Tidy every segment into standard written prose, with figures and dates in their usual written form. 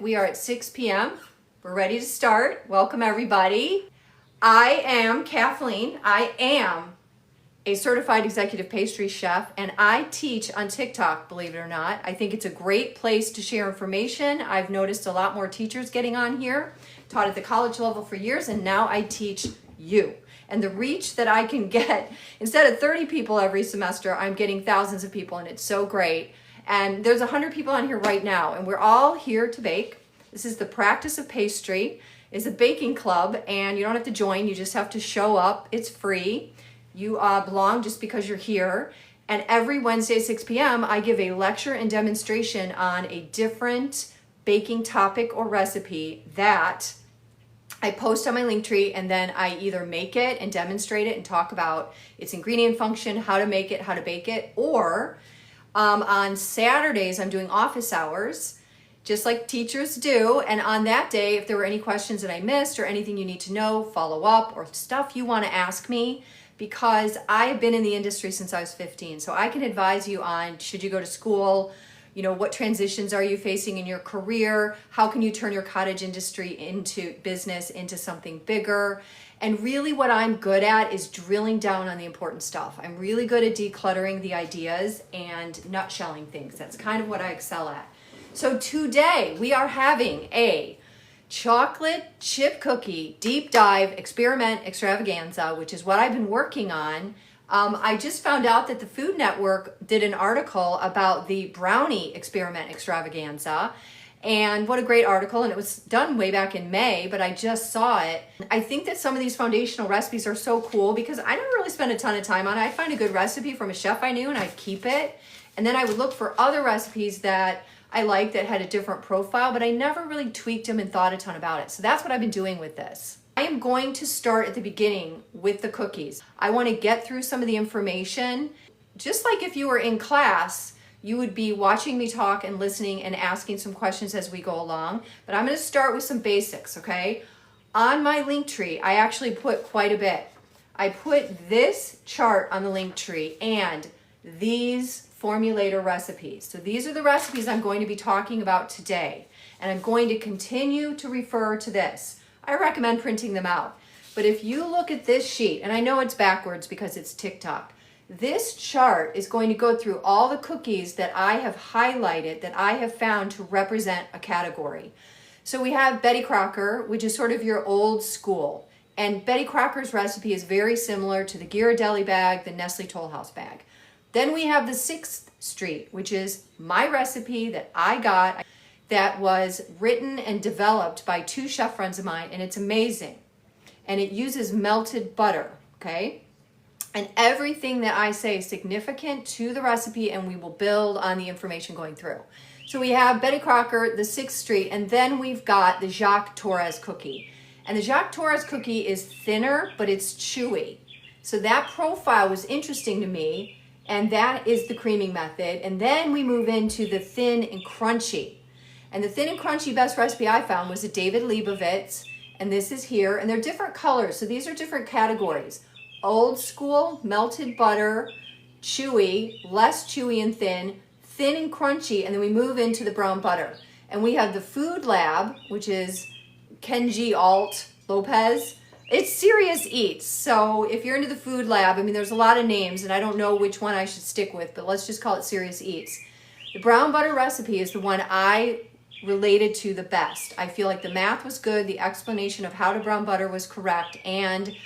We are at 6 p.m. We're ready to start. Welcome everybody. I am Kathleen. I am a certified executive pastry chef and I teach on TikTok, believe it or not. I think it's a great place to share information. I've noticed a lot more teachers getting on here. Taught at the college level for years and now I teach you. And the reach that I can get, instead of 30 people every semester, I'm getting thousands of people and it's so great. And there's 100 people on here right now and we're all here to bake. This is the Practice of Pastry. It's a baking club and you don't have to join, you just have to show up. It's free. You belong just because you're here. And every Wednesday at 6 p.m. I give a lecture and demonstration on a different baking topic or recipe that I post on my Linktree, and then I either make it and demonstrate it and talk about its ingredient function, how to make it, how to bake it, or on Saturdays I'm doing office hours, just like teachers do. And on that day, if there were any questions that I missed or anything you need to know, follow up, or stuff you want to ask me, because I've been in the industry since I was 15. So I can advise you on, should you go to school? You know, what transitions are you facing in your career? How can you turn your cottage industry into business, into something bigger? And really what I'm good at is drilling down on the important stuff. I'm really good at decluttering the ideas and nutshelling things. That's kind of what I excel at. So today we are having a chocolate chip cookie deep dive experiment extravaganza, which is what I've been working on. I just found out that the Food Network did an article about the brownie experiment extravaganza, and what a great article. And it was done way back in May, but I just saw it. I think that some of these foundational recipes are so cool because I never really spend a ton of time on it. I'd find a good recipe from a chef I knew and I'd keep it, and then I would look for other recipes that I liked that had a different profile, but I never really tweaked them and thought a ton about it. So that's what I've been doing with this. I am going to start at the beginning with the cookies. I want to get through some of the information. Just like if you were in class, you would be watching me talk and listening and asking some questions as we go along. But I'm going to start with some basics, okay? On my Linktree, I actually put quite a bit. I put this chart on the Linktree and these formulator recipes. So these are the recipes I'm going to be talking about today. And I'm going to continue to refer to this. I recommend printing them out. But if you look at this sheet, and I know it's backwards because it's TikTok, this chart is going to go through all the cookies that I have highlighted that I have found to represent a category. So we have Betty Crocker, which is sort of your old school. And Betty Crocker's recipe is very similar to the Ghirardelli bag, the Nestle Toll House bag. Then we have the 6th Street, which is my recipe that I got, that was written and developed by 2 chef friends of mine, and it's amazing. And it uses melted butter, okay? And everything that I say is significant to the recipe, and we will build on the information going through. So we have Betty Crocker, the 6th Street, and then we've got the Jacques Torres cookie. And the Jacques Torres cookie is thinner, but it's chewy. So that profile was interesting to me, and that is the creaming method. And then we move into the thin and crunchy. And the thin and crunchy best recipe I found was a David Lieovitz, and this is here, and they're different colors, so these are different categories. Old school, melted butter, chewy, less chewy and thin and crunchy, and then we move into the brown butter. And we have the Food Lab, which is Kenji Lopez. It's Serious Eats, so if you're into the Food Lab, I mean, there's a lot of names, and I don't know which one I should stick with, but let's just call it Serious Eats. The brown butter recipe is the one I related to the best. I feel like the math was good, the explanation of how to brown butter was correct, and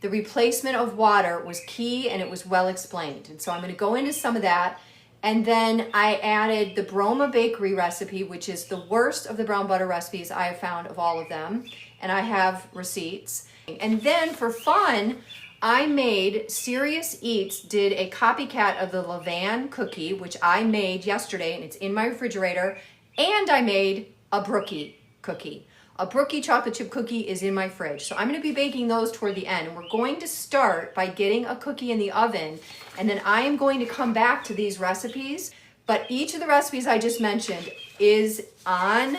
the replacement of water was key, and it was well explained. And so I'm going to go into some of that. And then I added the Broma Bakery recipe, which is the worst of the brown butter recipes I have found of all of them, and I have receipts. And then for fun, I made Serious Eats did a copycat of the Levain cookie, which I made yesterday, and it's in my refrigerator. And I made a Brookie cookie. A Brookie chocolate chip cookie is in my fridge. So I'm going to be baking those toward the end. And we're going to start by getting a cookie in the oven. And then I am going to come back to these recipes. But each of the recipes I just mentioned is on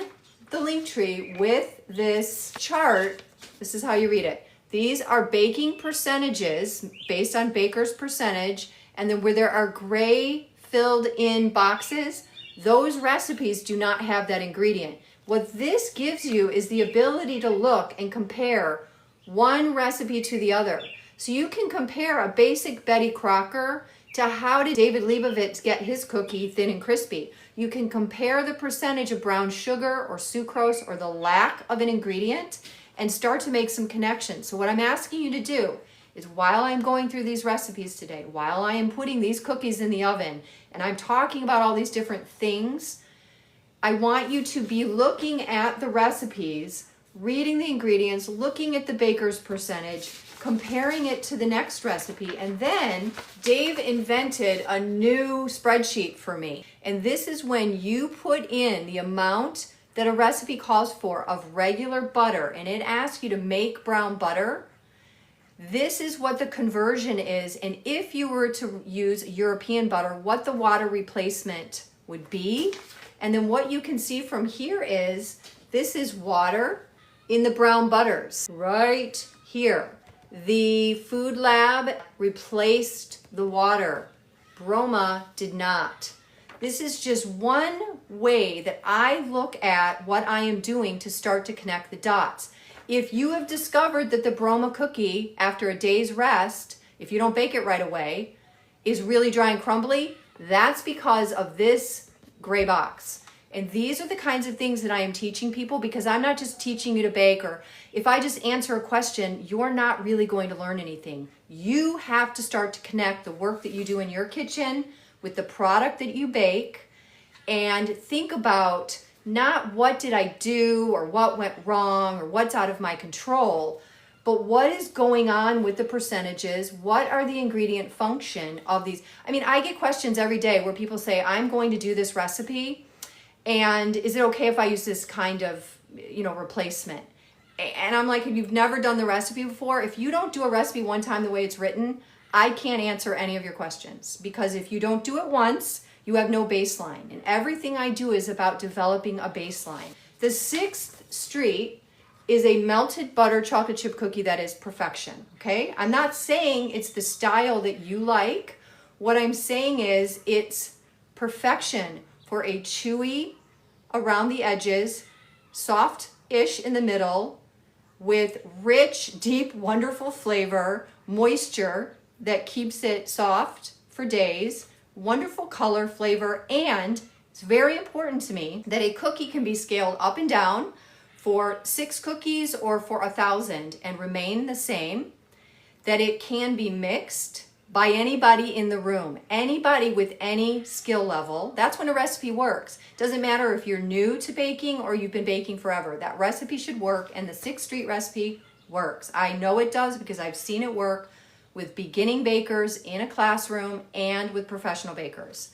the Linktree with this chart. This is how you read it. These are baking percentages based on baker's percentage. And then where there are gray filled in boxes, those recipes do not have that ingredient. What this gives you is the ability to look and compare one recipe to the other. So you can compare a basic Betty Crocker to how did David Lieovitz get his cookie thin and crispy. You can compare the percentage of brown sugar or sucrose or the lack of an ingredient and start to make some connections. So what I'm asking you to do is, while I'm going through these recipes today, while I am putting these cookies in the oven and I'm talking about all these different things, I want you to be looking at the recipes, reading the ingredients, looking at the baker's percentage, comparing it to the next recipe. And then Dave invented a new spreadsheet for me. And this is when you put in the amount that a recipe calls for of regular butter, and it asks you to make brown butter. This is what the conversion is. And if you were to use European butter, what the water replacement would be. And then what you can see from here is, this is water in the brown butters right here. The Food Lab replaced the water. Broma did not. This is just one way that I look at what I am doing to start to connect the dots. If you have discovered that the Broma cookie, after a day's rest, if you don't bake it right away, is really dry and crumbly, that's because of this gray box. And these are the kinds of things that I am teaching people, because I'm not just teaching you to bake, or if I just answer a question, you're not really going to learn anything. You have to start to connect the work that you do in your kitchen with the product that you bake, and think about not what did I do or what went wrong or what's out of my control, but what is going on with the percentages? What are the ingredient function of these? I mean, I get questions every day where people say, I'm going to do this recipe, and is it okay if I use this kind of, replacement? And I'm like, if you've never done the recipe before, if you don't do a recipe one time the way it's written, I can't answer any of your questions, because if you don't do it once, you have no baseline. And everything I do is about developing a baseline. The 6th Street is a melted butter chocolate chip cookie that is perfection, okay? I'm not saying it's the style that you like. What I'm saying is it's perfection for a chewy around the edges, soft-ish in the middle, with rich, deep, wonderful flavor, moisture that keeps it soft for days, wonderful color, flavor, and it's very important to me that a cookie can be scaled up and down for 6 cookies or for 1,000 and remain the same, that it can be mixed by anybody in the room, anybody with any skill level. That's when a recipe works. Doesn't matter if you're new to baking or you've been baking forever. That recipe should work, and the 6th Street recipe works. I know it does because I've seen it work with beginning bakers in a classroom and with professional bakers.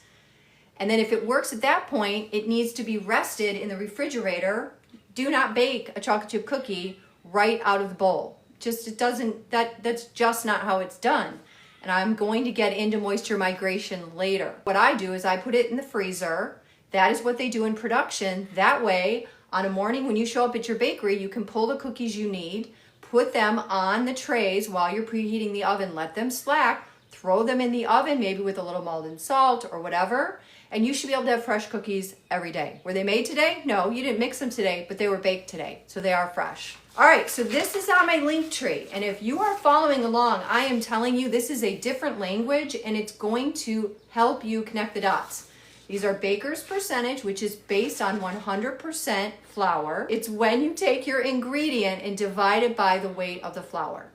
And then if it works at that point, it needs to be rested in the refrigerator. Do not bake a chocolate chip cookie right out of the bowl. That's just not how it's done. And I'm going to get into moisture migration later. What I do is I put it in the freezer. That is what they do in production. That way, on a morning when you show up at your bakery, you can pull the cookies you need, put them on the trays while you're preheating the oven, let them slack, throw them in the oven, maybe with a little Maldon salt or whatever, and you should be able to have fresh cookies every day. Were they made today? No, you didn't mix them today, but they were baked today, so they are fresh. All right, so this is on my Linktree, and if you are following along, I am telling you this is a different language, and it's going to help you connect the dots. These are baker's percentage, which is based on 100% flour. It's when you take your ingredient and divide it by the weight of the flour.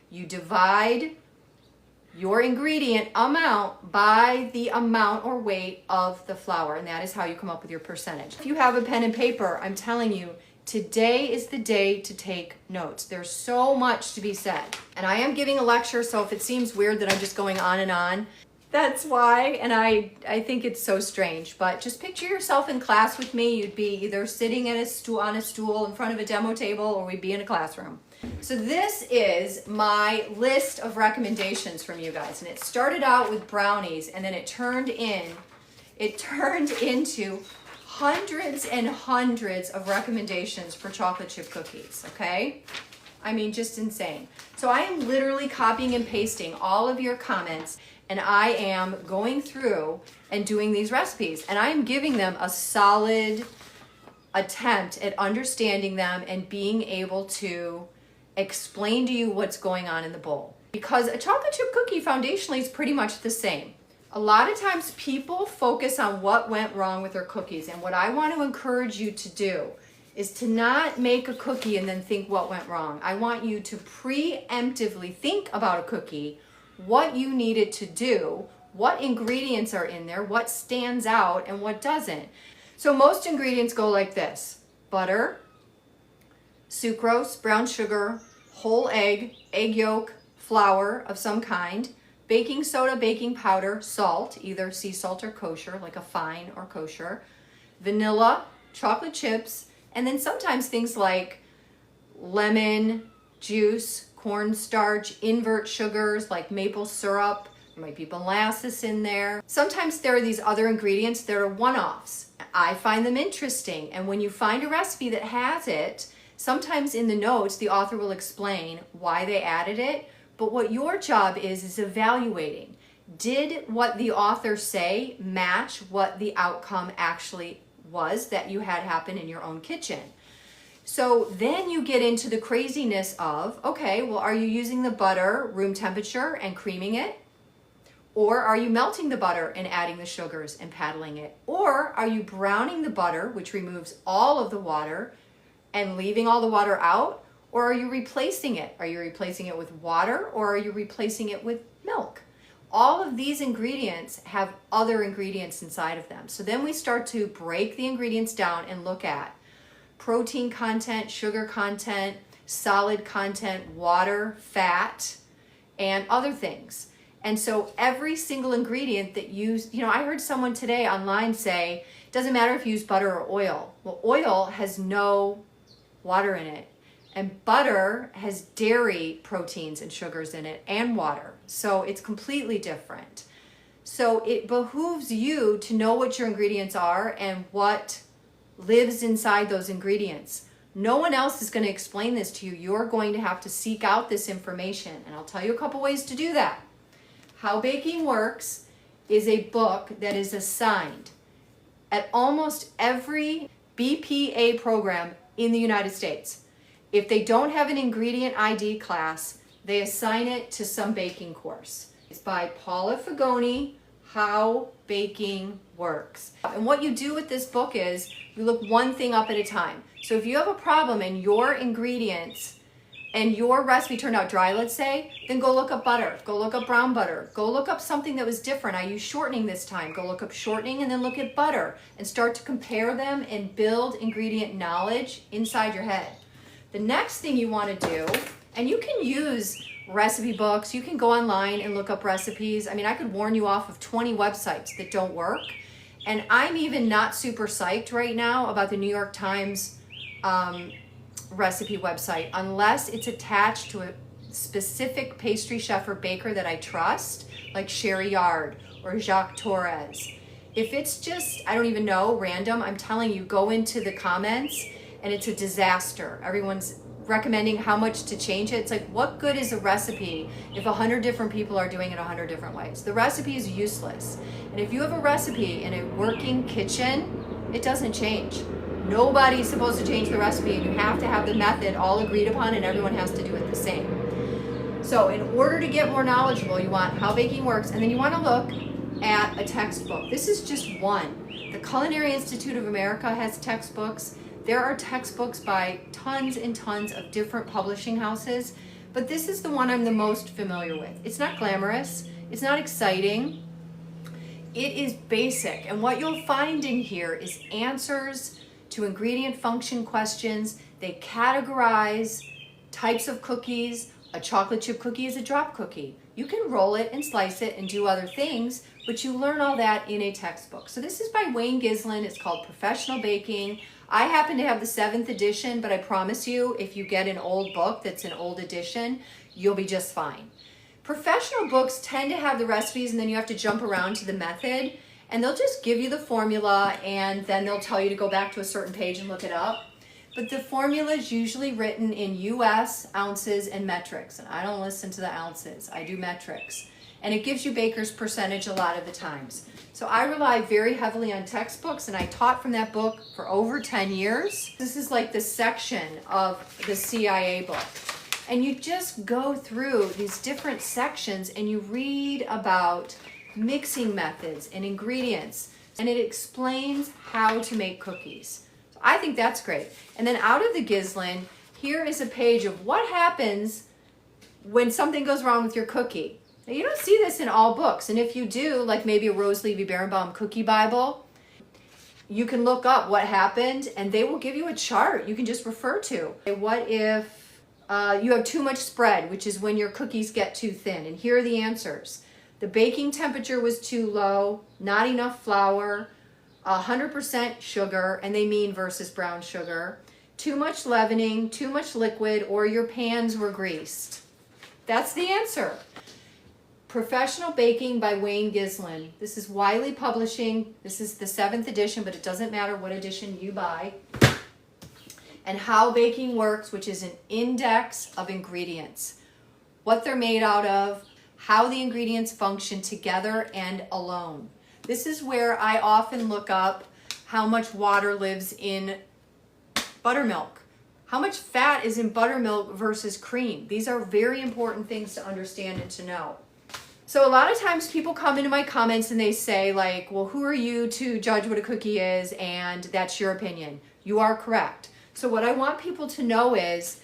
You divide your ingredient amount by the amount or weight of the flour, and that is how you come up with your percentage. If you have a pen and paper, I'm telling you, today is the day to take notes. There's so much to be said. And I am giving a lecture, so if it seems weird that I'm just going on and on, that's why. And I think it's so strange. But just picture yourself in class with me. You'd be either sitting on a stool in front of a demo table, or we'd be in a classroom. So this is my list of recommendations from you guys. And it started out with brownies, and then it turned into hundreds and hundreds of recommendations for chocolate chip cookies, okay? I mean, just insane. So I am literally copying and pasting all of your comments, and I am going through and doing these recipes, and I am giving them a solid attempt at understanding them and being able to explain to you what's going on in the bowl. Because a chocolate chip cookie foundationally is pretty much the same. A lot of times people focus on what went wrong with their cookies, and what I want to encourage you to do is to not make a cookie and then think what went wrong. I want you to preemptively think about a cookie, what you need it to do, what ingredients are in there, what stands out and what doesn't. So most ingredients go like this: butter, sucrose, brown sugar, whole egg, egg yolk, flour of some kind, baking soda, baking powder, salt, either sea salt or kosher, like a fine or kosher, vanilla, chocolate chips, and then sometimes things like lemon juice, cornstarch, invert sugars like maple syrup. There might be molasses in there. Sometimes there are these other ingredients that are one-offs. I find them interesting, and when you find a recipe that has it, sometimes in the notes the author will explain why they added it, but what your job is evaluating. Did what the author say match what the outcome actually was that you had happen in your own kitchen? So then you get into the craziness of, okay, well, are you using the butter room temperature and creaming it? Or are you melting the butter and adding the sugars and paddling it? Or are you browning the butter, which removes all of the water, and leaving all the water out? Or are you replacing it? Are you replacing it with water, or are you replacing it with milk? All of these ingredients have other ingredients inside of them. So then we start to break the ingredients down and look at protein content, sugar content, solid content, water, fat, and other things. And so every single ingredient that I heard someone today online say, it doesn't matter if you use butter or oil. Well, oil has no water in it, and butter has dairy proteins and sugars in it and water. So it's completely different. So it behooves you to know what your ingredients are and what lives inside those ingredients. No one else is going to explain this to you. You're going to have to seek out this information, and I'll tell you a couple ways to do that. How Baking Works is a book that is assigned at almost every BPA program in the United States. If they don't have an ingredient ID class, they assign it to some baking course. It's by Paula Fagoni, How Baking Works. And what you do with this book is you look one thing up at a time. So if you have a problem and your ingredients and your recipe turned out dry, let's say, then go look up butter, go look up brown butter, go look up something that was different. I used shortening this time. Go look up shortening and then look at butter and start to compare them and build ingredient knowledge inside your head. The next thing you want to do, and you can use recipe books, you can go online and look up recipes. I mean, I could warn you off of 20 websites that don't work. And I'm even not super psyched right now about the New York Times recipe website unless it's attached to a specific pastry chef or baker that I trust, like Sherry Yard or Jacques Torres. If it's just, I don't even know, random, I'm telling you, go into the comments and it's a disaster. Everyone's recommending how much to change it. It's like, what good is a recipe if 100 different people are doing it 100 different ways? The recipe is useless. And if you have a recipe in a working kitchen, it doesn't change. Nobody's supposed to change the recipe, and you have to have the method all agreed upon, and everyone has to do it the same. So in order to get more knowledgeable, you want How Baking Works, and then you want to look at a textbook. This is just one. The Culinary Institute of America has textbooks. There are textbooks by tons and tons of different publishing houses, but this is the one I'm the most familiar with. It's not glamorous. It's not exciting. It is basic, and what you'll find in here is answers to ingredient function questions. They categorize types of cookies. A chocolate chip cookie is a drop cookie. You can roll it and slice it and do other things, but you learn all that in a textbook. So this is by Wayne Gislin. It's called Professional Baking. I happen to have the 7th edition, but I promise you, if you get an old book that's an old edition, you'll be just fine. Professional books tend to have the recipes, and then you have to jump around to the method, and they'll just give you the formula, and then they'll tell you to go back to a certain page and look it up. But the formula is usually written in US, ounces, and metrics. And I don't listen to the ounces. I do metrics. and it gives you baker's percentage a lot of the times. So I rely very heavily on textbooks, and I taught from that book for over 10 years. This is like the section of the CIA book. And you just go through these different sections and you read about mixing methods and ingredients, and it explains how to make cookies. So I think that's great. And then out of the Gislin, here is a page of what happens when something goes wrong with your cookie. Now, you don't see this in all books, and if you do, like maybe a Rose Levy-Berenbaum Cookie Bible, you can look up what happened, and they will give you a chart you can just refer to. What if you have too much spread, which is when your cookies get too thin? And here are the answers. The baking temperature was too low, not enough flour, 100% sugar, and they mean versus brown sugar, too much leavening, too much liquid, or your pans were greased. That's the answer. Professional Baking by Wayne Gislin. This is Wiley Publishing. This is the 7th edition, but it doesn't matter what edition you buy. And How Baking Works, which is an index of ingredients. What they're made out of, how the ingredients function together and alone. This is where I often look up how much water lives in buttermilk. How much fat is in buttermilk versus cream? These are very important things to understand and to know. So a lot of times people come into my comments and they say like, well, who are you to judge what a cookie is, and that's your opinion. You are correct. So what I want people to know is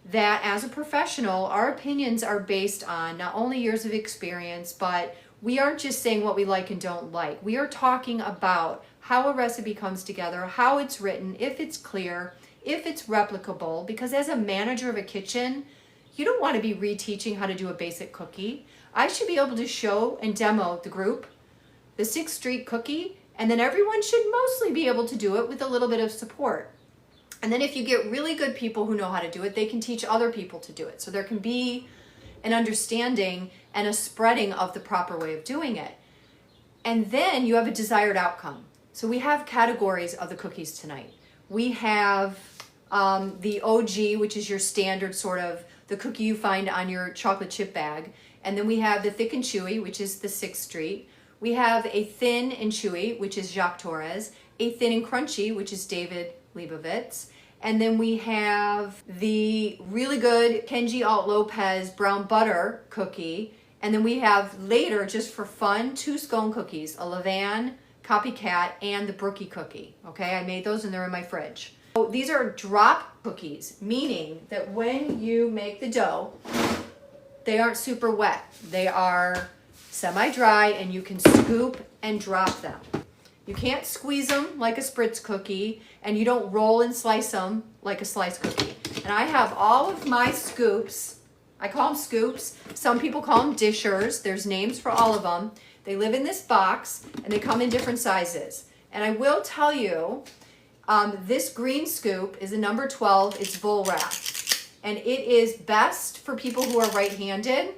that as a professional, our opinions are based on not only years of experience, but we aren't just saying what we like and don't like. We are talking about how a recipe comes together, how it's written, if it's clear, if it's replicable, because as a manager of a kitchen, you don't want to be reteaching how to do a basic cookie. I should be able to show and demo the group the 6th Street cookie, and then everyone should mostly be able to do it with a little bit of support. And then if you get really good people who know how to do it, they can teach other people to do it. So there can be an understanding and a spreading of the proper way of doing it. And then you have a desired outcome. So we have categories of the cookies tonight. We have the OG, which is your standard sort of the cookie you find on your chocolate chip bag. And then we have the thick and chewy, which is the 6th Street. We have a thin and chewy, which is Jacques Torres. A thin and crunchy, which is David Lieovitz. And then we have the really good Kenji Alt Lopez brown butter cookie. And then we have later, just for fun, 2 scone cookies, a Levain Copycat and the Brookie cookie. Okay, I made those and they're in my fridge. So these are drop cookies, meaning that when you make the dough, they aren't super wet. They are semi-dry and you can scoop and drop them. You can't squeeze them like a spritz cookie, and you don't roll and slice them like a slice cookie. And I have all of my scoops. I call them scoops. Some people call them dishers. There's names for all of them. They live in this box and they come in different sizes. And I will tell you, this green scoop is a number 12. It's bowl wrap. And it is best for people who are right-handed,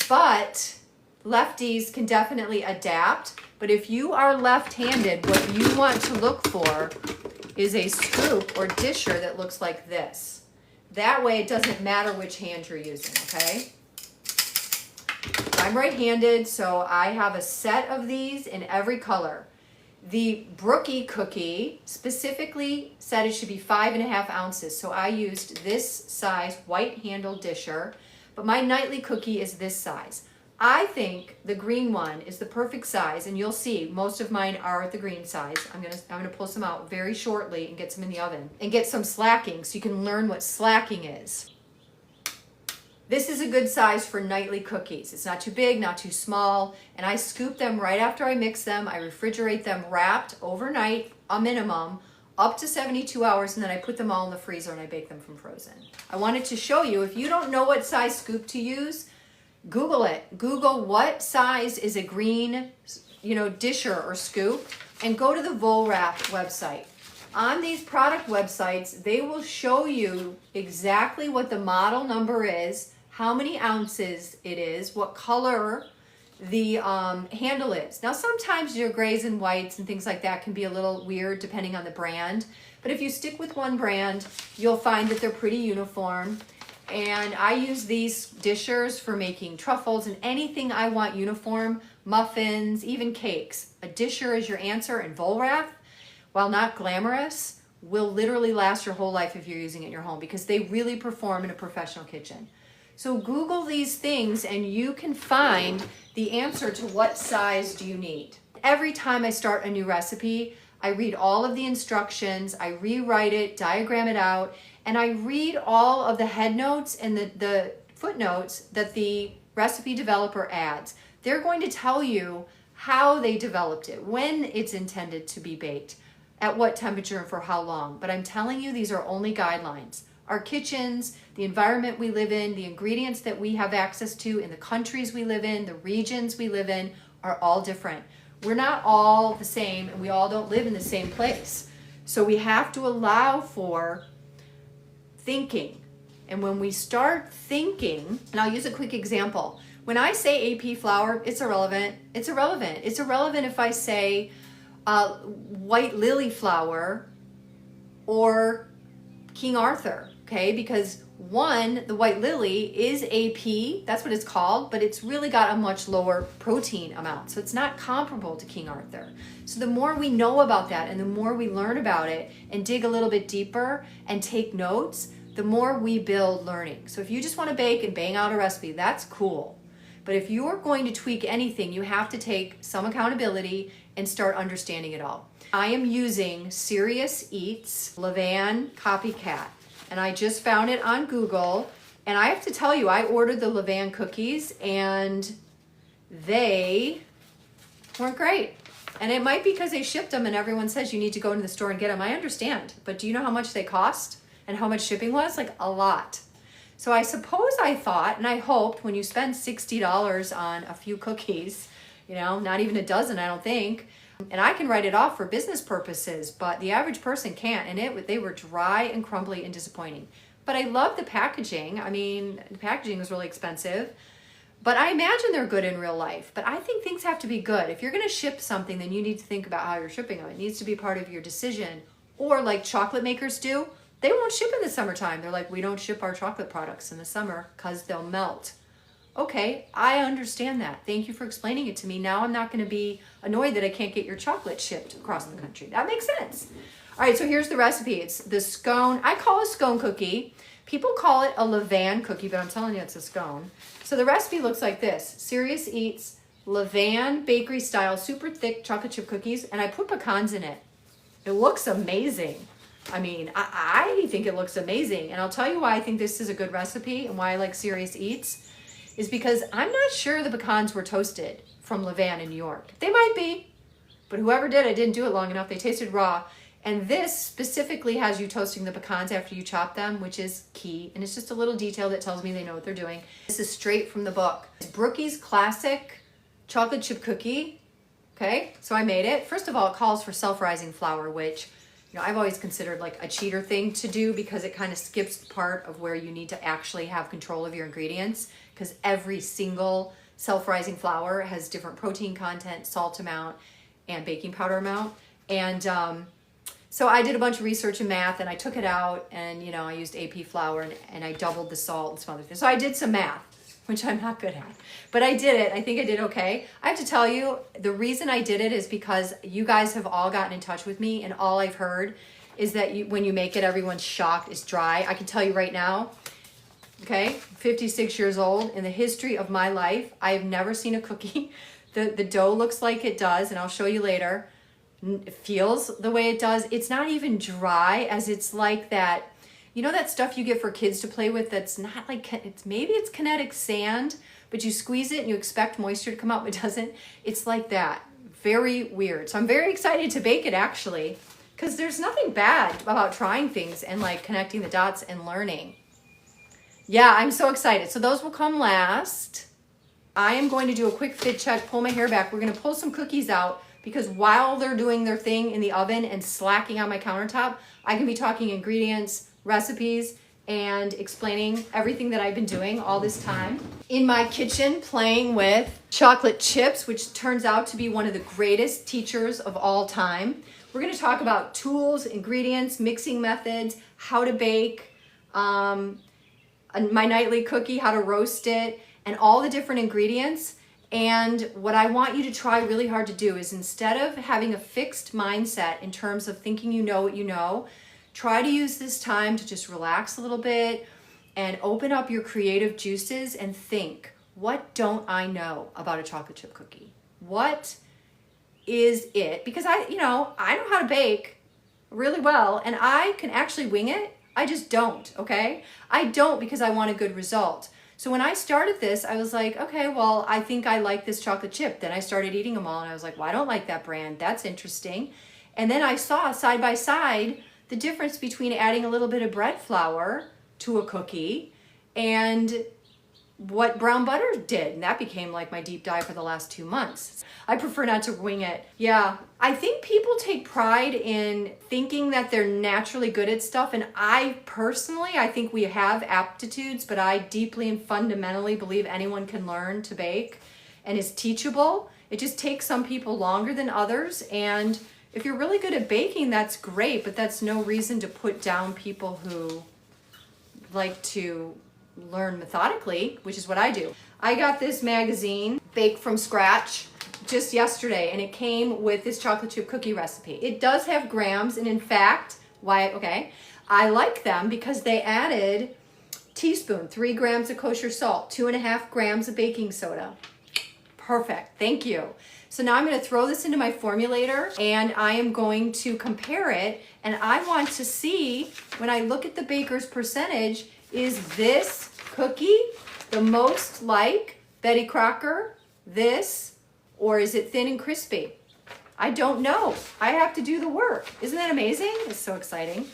but lefties can definitely adapt. But if you are left-handed, what you want to look for is a scoop or disher that looks like this. That way it doesn't matter which hand you're using, okay? I'm right-handed, so I have a set of these in every color. The Brookie cookie specifically said it should be 5.5 ounces, so I used this size white handle disher, but my nightly cookie is this size. I think the green one is the perfect size, and you'll see most of mine are at the green size. I'm gonna pull some out very shortly and get some in the oven and get some slacking so you can learn what slacking is. This is a good size for nightly cookies. It's not too big, not too small, and I scoop them right after I mix them. I refrigerate them wrapped overnight, a minimum, up to 72 hours, and then I put them all in the freezer and I bake them from frozen. I wanted to show you, if you don't know what size scoop to use, Google it. Google what size is a green, disher or scoop, and go to the Volwrap website. On these product websites, they will show you exactly what the model number is, how many ounces it is, what color the handle is. Now, sometimes your grays and whites and things like that can be a little weird depending on the brand, but if you stick with one brand, you'll find that they're pretty uniform. And I use these dishers for making truffles and anything I want uniform, muffins, even cakes. A disher is your answer, and Volrath, while not glamorous, will literally last your whole life if you're using it in your home because they really perform in a professional kitchen. So Google these things and you can find the answer to what size do you need. Every time I start a new recipe, I read all of the instructions, I rewrite it, diagram it out, and I read all of the head notes and the footnotes that the recipe developer adds. They're going to tell you how they developed it, when it's intended to be baked, at what temperature and for how long. But I'm telling you, these are only guidelines. Our kitchens, the environment we live in, the ingredients that we have access to in the countries we live in, the regions we live in are all different. We're not all the same and we all don't live in the same place. So we have to allow for thinking. And when we start thinking, and I'll use a quick example. When I say AP flour, it's irrelevant. It's irrelevant. It's irrelevant if I say white lily flour or King Arthur, okay? Because one, the white lily is AP, that's what it's called, but it's really got a much lower protein amount. So it's not comparable to King Arthur. So the more we know about that and the more we learn about it and dig a little bit deeper and take notes, the more we build learning. So if you just want to bake and bang out a recipe, that's cool. But if you're going to tweak anything, you have to take some accountability and start understanding it all. I am using Serious Eats Levain Copycat, and I just found it on Google. And I have to tell you, I ordered the Levain cookies and they weren't great. And it might be because they shipped them and everyone says you need to go into the store and get them. I understand, but do you know how much they cost and how much shipping was? Like a lot. So I suppose I thought, and I hoped, when you spend $60 on a few cookies, you know, not even a dozen, I don't think, and I can write it off for business purposes, but the average person can't, and they were dry and crumbly and disappointing. But I love the packaging. I mean, the packaging was really expensive, but I imagine they're good in real life. But I think things have to be good. If you're gonna ship something, then you need to think about how you're shipping them. It needs to be part of your decision. Or like chocolate makers do, they won't ship in the summertime. They're like, we don't ship our chocolate products in the summer because they'll melt. Okay, I understand that. Thank you for explaining it to me. Now I'm not going to be annoyed that I can't get your chocolate shipped across the country. That makes sense. All right, so here's the recipe. It's the scone. I call it Scone-Cookie. People call it a Levain cookie, but I'm telling you it's a scone. So the recipe looks like this. Serious Eats Levain Bakery style super thick chocolate chip cookies, and I put pecans in it. It looks amazing. I mean, I think it looks amazing. And I'll tell you why I think this is a good recipe and why I like Serious Eats is because I'm not sure the pecans were toasted from Levain in New York. They might be, but whoever did, I didn't do it long enough. They tasted raw. And this specifically has you toasting the pecans after you chop them, which is key. And it's just a little detail that tells me they know what they're doing. This is straight from the book. It's Brookie's classic chocolate chip cookie. Okay, so I made it. First of all, it calls for self-rising flour, which, you know, I've always considered like a cheater thing to do because it kind of skips the part of where you need to actually have control of your ingredients, because every single self-rising flour has different protein content, salt amount, and baking powder amount. And so I did a bunch of research and math, and I took it out, and you know, I used AP flour, and I doubled the salt and some other things. So I did some math, which I'm not good at, but I did it. I think I did okay. I have to tell you, the reason I did it is because you guys have all gotten in touch with me, and all I've heard is that when you make it, everyone's shocked it's dry. I can tell you right now, okay, 56 years old, in the history of my life, I have never seen a cookie. The dough looks like it does, and I'll show you later. It feels the way it does. It's not even dry, as it's like that, you know, that stuff you get for kids to play with that's not like, maybe it's kinetic sand, but you squeeze it and you expect moisture to come out, but it doesn't. It's like that. Very weird. So I'm very excited to bake it, actually, because there's nothing bad about trying things and like connecting the dots and learning. Yeah, I'm so excited. So those will come last. I am going to do a quick fit check, pull my hair back. We're going to pull some cookies out, because while they're doing their thing in the oven and slacking on my countertop, I can be talking ingredients, recipes, and explaining everything that I've been doing all this time. In my kitchen, playing with chocolate chips, which turns out to be one of the greatest teachers of all time. We're gonna talk about tools, ingredients, mixing methods, how to bake, my nightly cookie, how to roast it, and all the different ingredients. And what I want you to try really hard to do is, instead of having a fixed mindset in terms of thinking you know what you know, try to use this time to just relax a little bit and open up your creative juices and think, what don't I know about a chocolate chip cookie? What is it? Because I know how to bake really well and I can actually wing it. I just don't, okay? I don't because I want a good result. So when I started this, I was like, okay, well, I think I like this chocolate chip. Then I started eating them all and I was like, well, I don't like that brand. That's interesting. And then I saw side by side the difference between adding a little bit of bread flour to a cookie and what brown butter did. And that became like my deep dive for the last 2 months. I prefer not to wing it. Yeah, I think people take pride in thinking that they're naturally good at stuff. And I think we have aptitudes, but I deeply and fundamentally believe anyone can learn to bake and is teachable. It just takes some people longer than others. And if you're really good at baking, that's great, but that's no reason to put down people who like to learn methodically, which is what I do. I got this magazine, Bake from Scratch, just yesterday, and it came with this chocolate chip cookie recipe. It does have grams, and in fact, I like them because they added teaspoon, 3 grams of kosher salt, 2.5 grams of baking soda. Perfect, thank you. So now I'm gonna throw this into my formulator and I am going to compare it, and I want to see, when I look at the baker's percentage, is this cookie the most like Betty Crocker, this, or is it thin and crispy? I don't know. I have to do the work. Isn't that amazing? It's so exciting.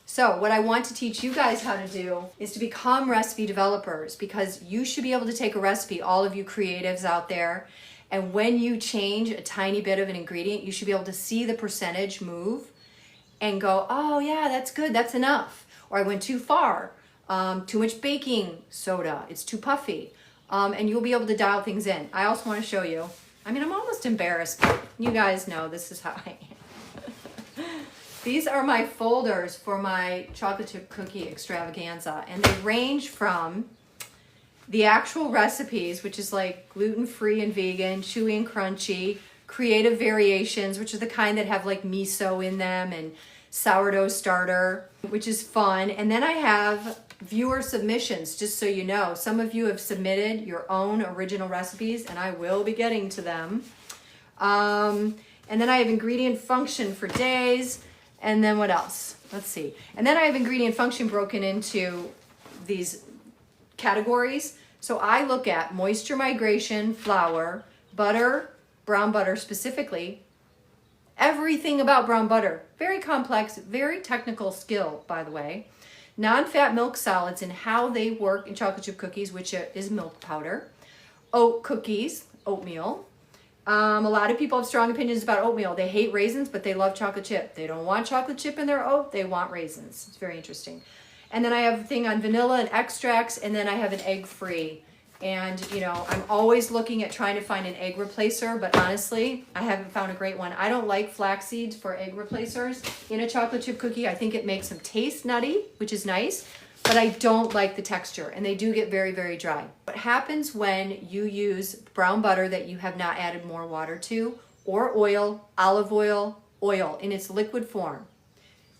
So what I want to teach you guys how to do is to become recipe developers, because you should be able to take a recipe, all of you creatives out there, and when you change a tiny bit of an ingredient, you should be able to see the percentage move and go, oh yeah, that's good, that's enough. Or I went too far. Too much baking soda, it's too puffy. And you'll be able to dial things in. I also want to show you, I'm almost embarrassed, but you guys know this is how I am. These are my folders for my chocolate chip cookie extravaganza, and they range from the actual recipes, which is like gluten-free and vegan, chewy and crunchy, creative variations, which are the kind that have like miso in them, and sourdough starter, which is fun. And then I have viewer submissions, just so you know. Some of you have submitted your own original recipes, and I will be getting to them. And then I have ingredient function for days. And then what else? Let's see. And then I have ingredient function broken into these categories. So I look at moisture migration, flour, butter, brown butter specifically, everything about brown butter. Very complex, very technical skill, by the way. Non-fat milk solids and how they work in chocolate chip cookies, which is milk powder. Oat cookies, oatmeal. A lot of people have strong opinions about oatmeal. They hate raisins, but they love chocolate chip. They don't want chocolate chip in their oat, they want raisins. It's very interesting. And then I have a thing on vanilla and extracts, and then I have an egg-free. And, I'm always looking at trying to find an egg replacer, but honestly, I haven't found a great one. I don't like flax seeds for egg replacers in a chocolate chip cookie. I think it makes them taste nutty, which is nice, but I don't like the texture, and they do get very, very dry. What happens when you use brown butter that you have not added more water to, or oil, olive oil, oil in its liquid form,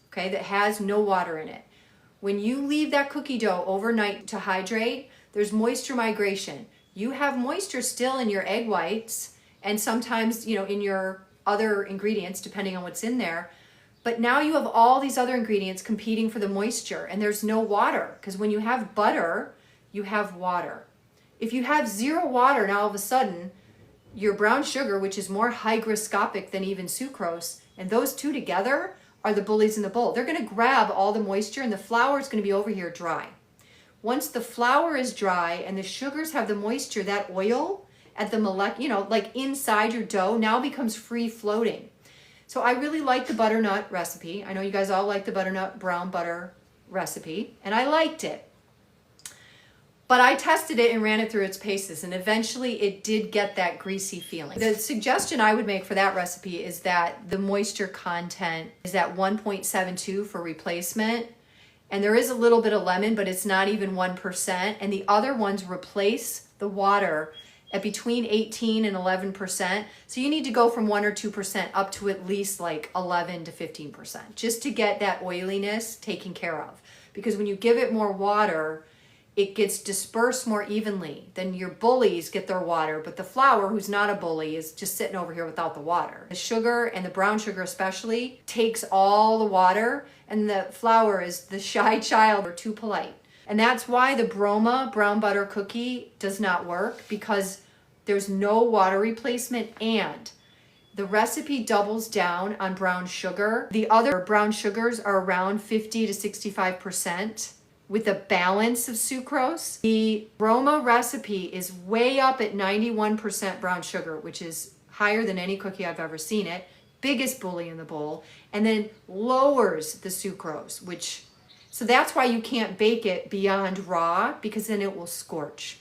okay, that has no water in it. When you leave that cookie dough overnight to hydrate, there's moisture migration. You have moisture still in your egg whites, and sometimes, in your other ingredients, depending on what's in there. But now you have all these other ingredients competing for the moisture, and there's no water, because when you have butter, you have water. If you have zero water, now all of a sudden, your brown sugar, which is more hygroscopic than even sucrose, and those two together are the bullies in the bowl. They're going to grab all the moisture, and the flour is going to be over here dry. Once the flour is dry and the sugars have the moisture, that oil at the like inside your dough now becomes free floating. So I really like the butternut recipe. I know you guys all like the butternut brown butter recipe, and I liked it. But I tested it and ran it through its paces, and eventually it did get that greasy feeling. The suggestion I would make for that recipe is that the moisture content is at 1.72 for replacement, and there is a little bit of lemon, but it's not even 1%. And the other ones replace the water at between 18 and 11%. So you need to go from 1 or 2% up to at least like 11 to 15%, just to get that oiliness taken care of. Because when you give it more water, it gets dispersed more evenly. Then your bullies get their water, but the flour, who's not a bully, is just sitting over here without the water. The sugar, and the brown sugar especially, takes all the water, and the flour is the shy child, or too polite. And that's why the Broma brown butter cookie does not work, because there's no water replacement, and the recipe doubles down on brown sugar. The other brown sugars are around 50 to 65%. With a balance of sucrose. The Broma recipe is way up at 91% brown sugar, which is higher than any cookie I've ever seen it. Biggest bully in the bowl. And then lowers the sucrose, so that's why you can't bake it beyond raw, because then it will scorch.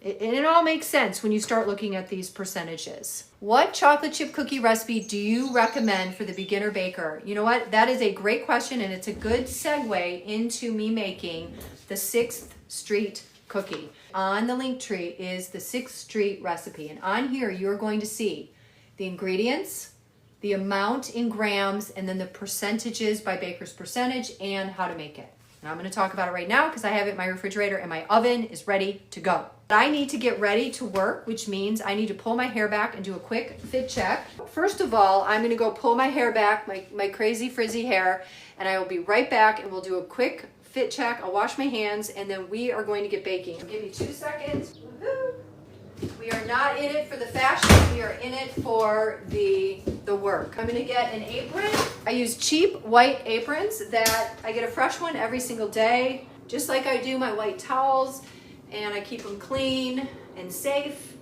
And it all makes sense when you start looking at these percentages. What chocolate chip cookie recipe do you recommend for the beginner baker? You know what? That is a great question, and it's a good segue into me making the 6th Street cookie. On the Linktree is the 6th Street recipe, and on here you're going to see the ingredients, the amount in grams, and then the percentages by baker's percentage and how to make it. And I'm going to talk about it right now because I have it in my refrigerator and my oven is ready to go. But I need to get ready to work, which means I need to pull my hair back and do a quick fit check. First of all, I'm going to go pull my hair back, my crazy frizzy hair, and I will be right back and we'll do a quick fit check. I'll wash my hands and then we are going to get baking. Give me 2 seconds. Woohoo! We are not in it for the fashion, we are in it for the work. I'm gonna get an apron. I use cheap white aprons that I get a fresh one every single day, just like I do my white towels, and I keep them clean and safe.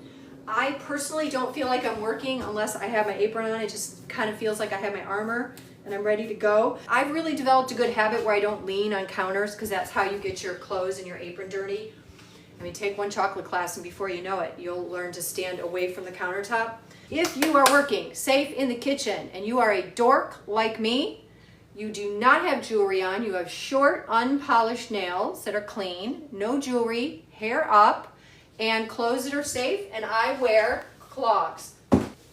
I personally don't feel like I'm working unless I have my apron on. It just kind of feels like I have my armor and I'm ready to go. I've really developed a good habit where I don't lean on counters, because that's how you get your clothes and your apron dirty. I mean, take one chocolate class and before you know it, you'll learn to stand away from the countertop. If you are working safe in the kitchen and you are a dork like me, you do not have jewelry on, you have short, unpolished nails that are clean, no jewelry, hair up, and clothes that are safe, and I wear clogs.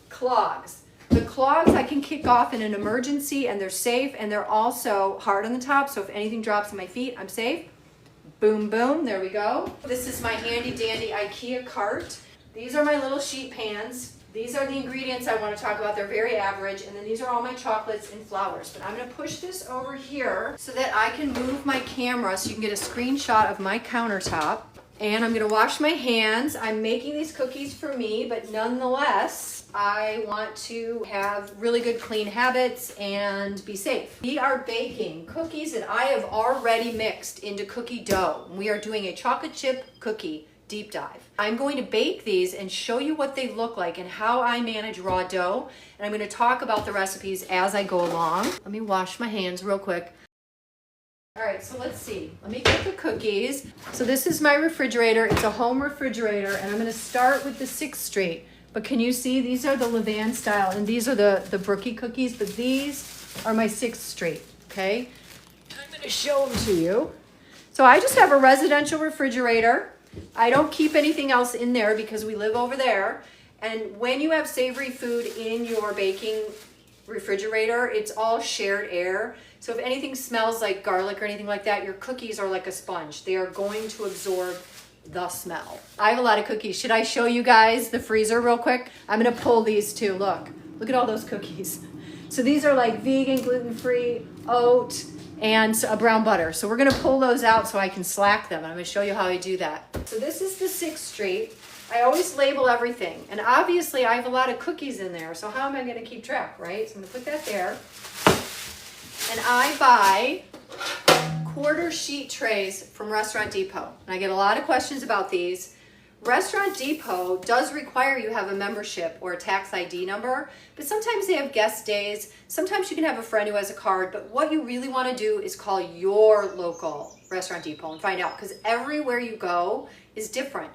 Clogs. The clogs I can kick off in an emergency, and they're safe, and they're also hard on the top, so if anything drops on my feet, I'm safe. Boom, boom, there we go. This is my handy dandy IKEA cart. These are my little sheet pans. These are the ingredients I want to talk about. They're very average. And then these are all my chocolates and flours. But I'm going to push this over here so that I can move my camera so you can get a screenshot of my countertop. And I'm going to wash my hands. I'm making these cookies for me, but nonetheless, I want to have really good clean habits and be safe. We are baking cookies that I have already mixed into cookie dough. We are doing a chocolate chip cookie deep dive. I'm going to bake these and show you what they look like and how I manage raw dough. And I'm going to talk about the recipes as I go along. Let me wash my hands real quick. All right, so let's see. Let me get the cookies. So this is my refrigerator. It's a home refrigerator, and I'm going to start with the 6th Street. But can you see, these are the Levan style, and these are the Brookie cookies, but these are my 6th Street, okay? I'm going to show them to you. So I just have a residential refrigerator. I don't keep anything else in there because we live over there. And when you have savory food in your baking refrigerator, it's all shared air. So if anything smells like garlic or anything like that, your cookies are like a sponge. They are going to absorb the smell. I have a lot of cookies. Should I show you guys the freezer real quick? I'm gonna pull these too. Look at all those cookies. So these are like vegan, gluten-free, oat, and a brown butter. So we're gonna pull those out so I can slack them. I'm gonna show you how I do that. So this is the 6th Street. I always label everything. And obviously I have a lot of cookies in there. So how am I gonna keep track, right? So I'm gonna put that there. And I buy quarter sheet trays from Restaurant Depot. And I get a lot of questions about these. Restaurant Depot does require you have a membership or a tax ID number, but sometimes they have guest days. Sometimes you can have a friend who has a card, but what you really want to do is call your local Restaurant Depot and find out, because everywhere you go is different.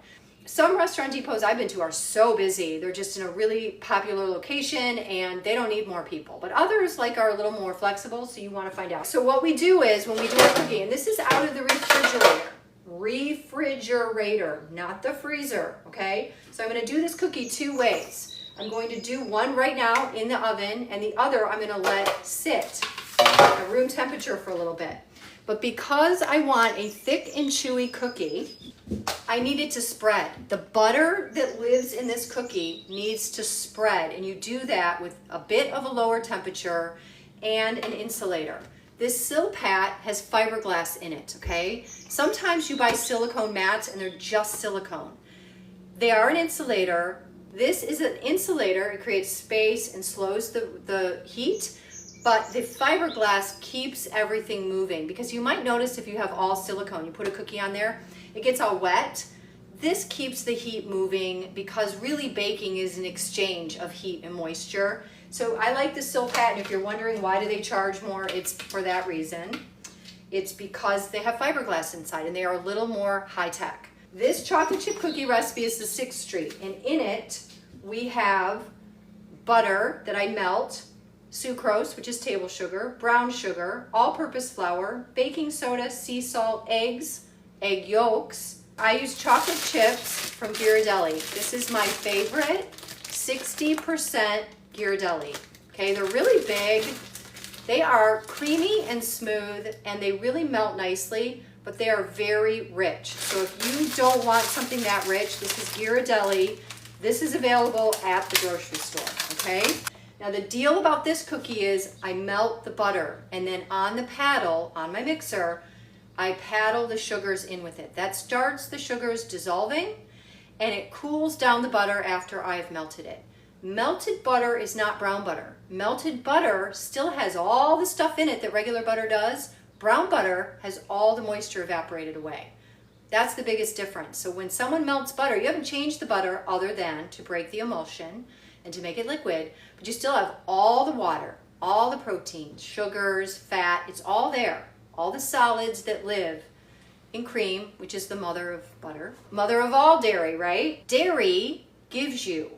Some restaurant depots I've been to are so busy. They're just in a really popular location and they don't need more people. But others like are a little more flexible, so you want to find out. So what we do is when we do our cookie, and this is out of the refrigerator, not the freezer, okay? So I'm going to do this cookie 2 ways. I'm going to do one right now in the oven, and the other I'm going to let sit at room temperature for a little bit. But because I want a thick and chewy cookie, I need it to spread. The butter that lives in this cookie needs to spread, and you do that with a bit of a lower temperature and an insulator. This Silpat has fiberglass in it, okay? Sometimes you buy silicone mats and they're just silicone. They are an insulator. This is an insulator. It creates space and slows the heat, but the fiberglass keeps everything moving, because you might notice if you have all silicone, you put a cookie on there, it gets all wet. This keeps the heat moving, because really baking is an exchange of heat and moisture. So I like the Silpat, and if you're wondering why do they charge more, it's for that reason. It's because they have fiberglass inside and they are a little more high tech. This chocolate chip cookie recipe is the 6th Street, and in it we have butter that I melt, sucrose, which is table sugar, brown sugar, all-purpose flour, baking soda, sea salt, eggs, egg yolks. I use chocolate chips from Ghirardelli. This is my favorite, 60% Ghirardelli. Okay, they're really big. They are creamy and smooth, and they really melt nicely, but they are very rich. So if you don't want something that rich, this is Ghirardelli. This is available at the grocery store, okay? Now the deal about this cookie is I melt the butter, and then on the paddle, on my mixer, I paddle the sugars in with it. That starts the sugars dissolving, and it cools down the butter after I've melted it. Melted butter is not brown butter. Melted butter still has all the stuff in it that regular butter does. Brown butter has all the moisture evaporated away. That's the biggest difference. So when someone melts butter, you haven't changed the butter other than to break the emulsion and to make it liquid, but you still have all the water, all the proteins, sugars, fat, it's all there. All the solids that live in cream, which is the mother of butter, mother of all dairy, right? Dairy gives you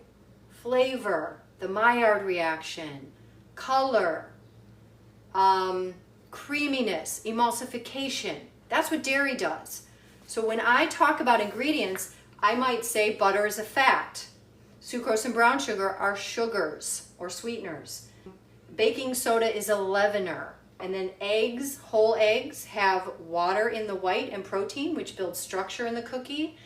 flavor, the Maillard reaction, color, creaminess, emulsification. That's what dairy does. So when I talk about ingredients, I might say butter is a fat. Sucrose and brown sugar are sugars or sweeteners. Baking soda is a leavener. And then eggs, whole eggs, have water in the white and protein, which builds structure in the cookie.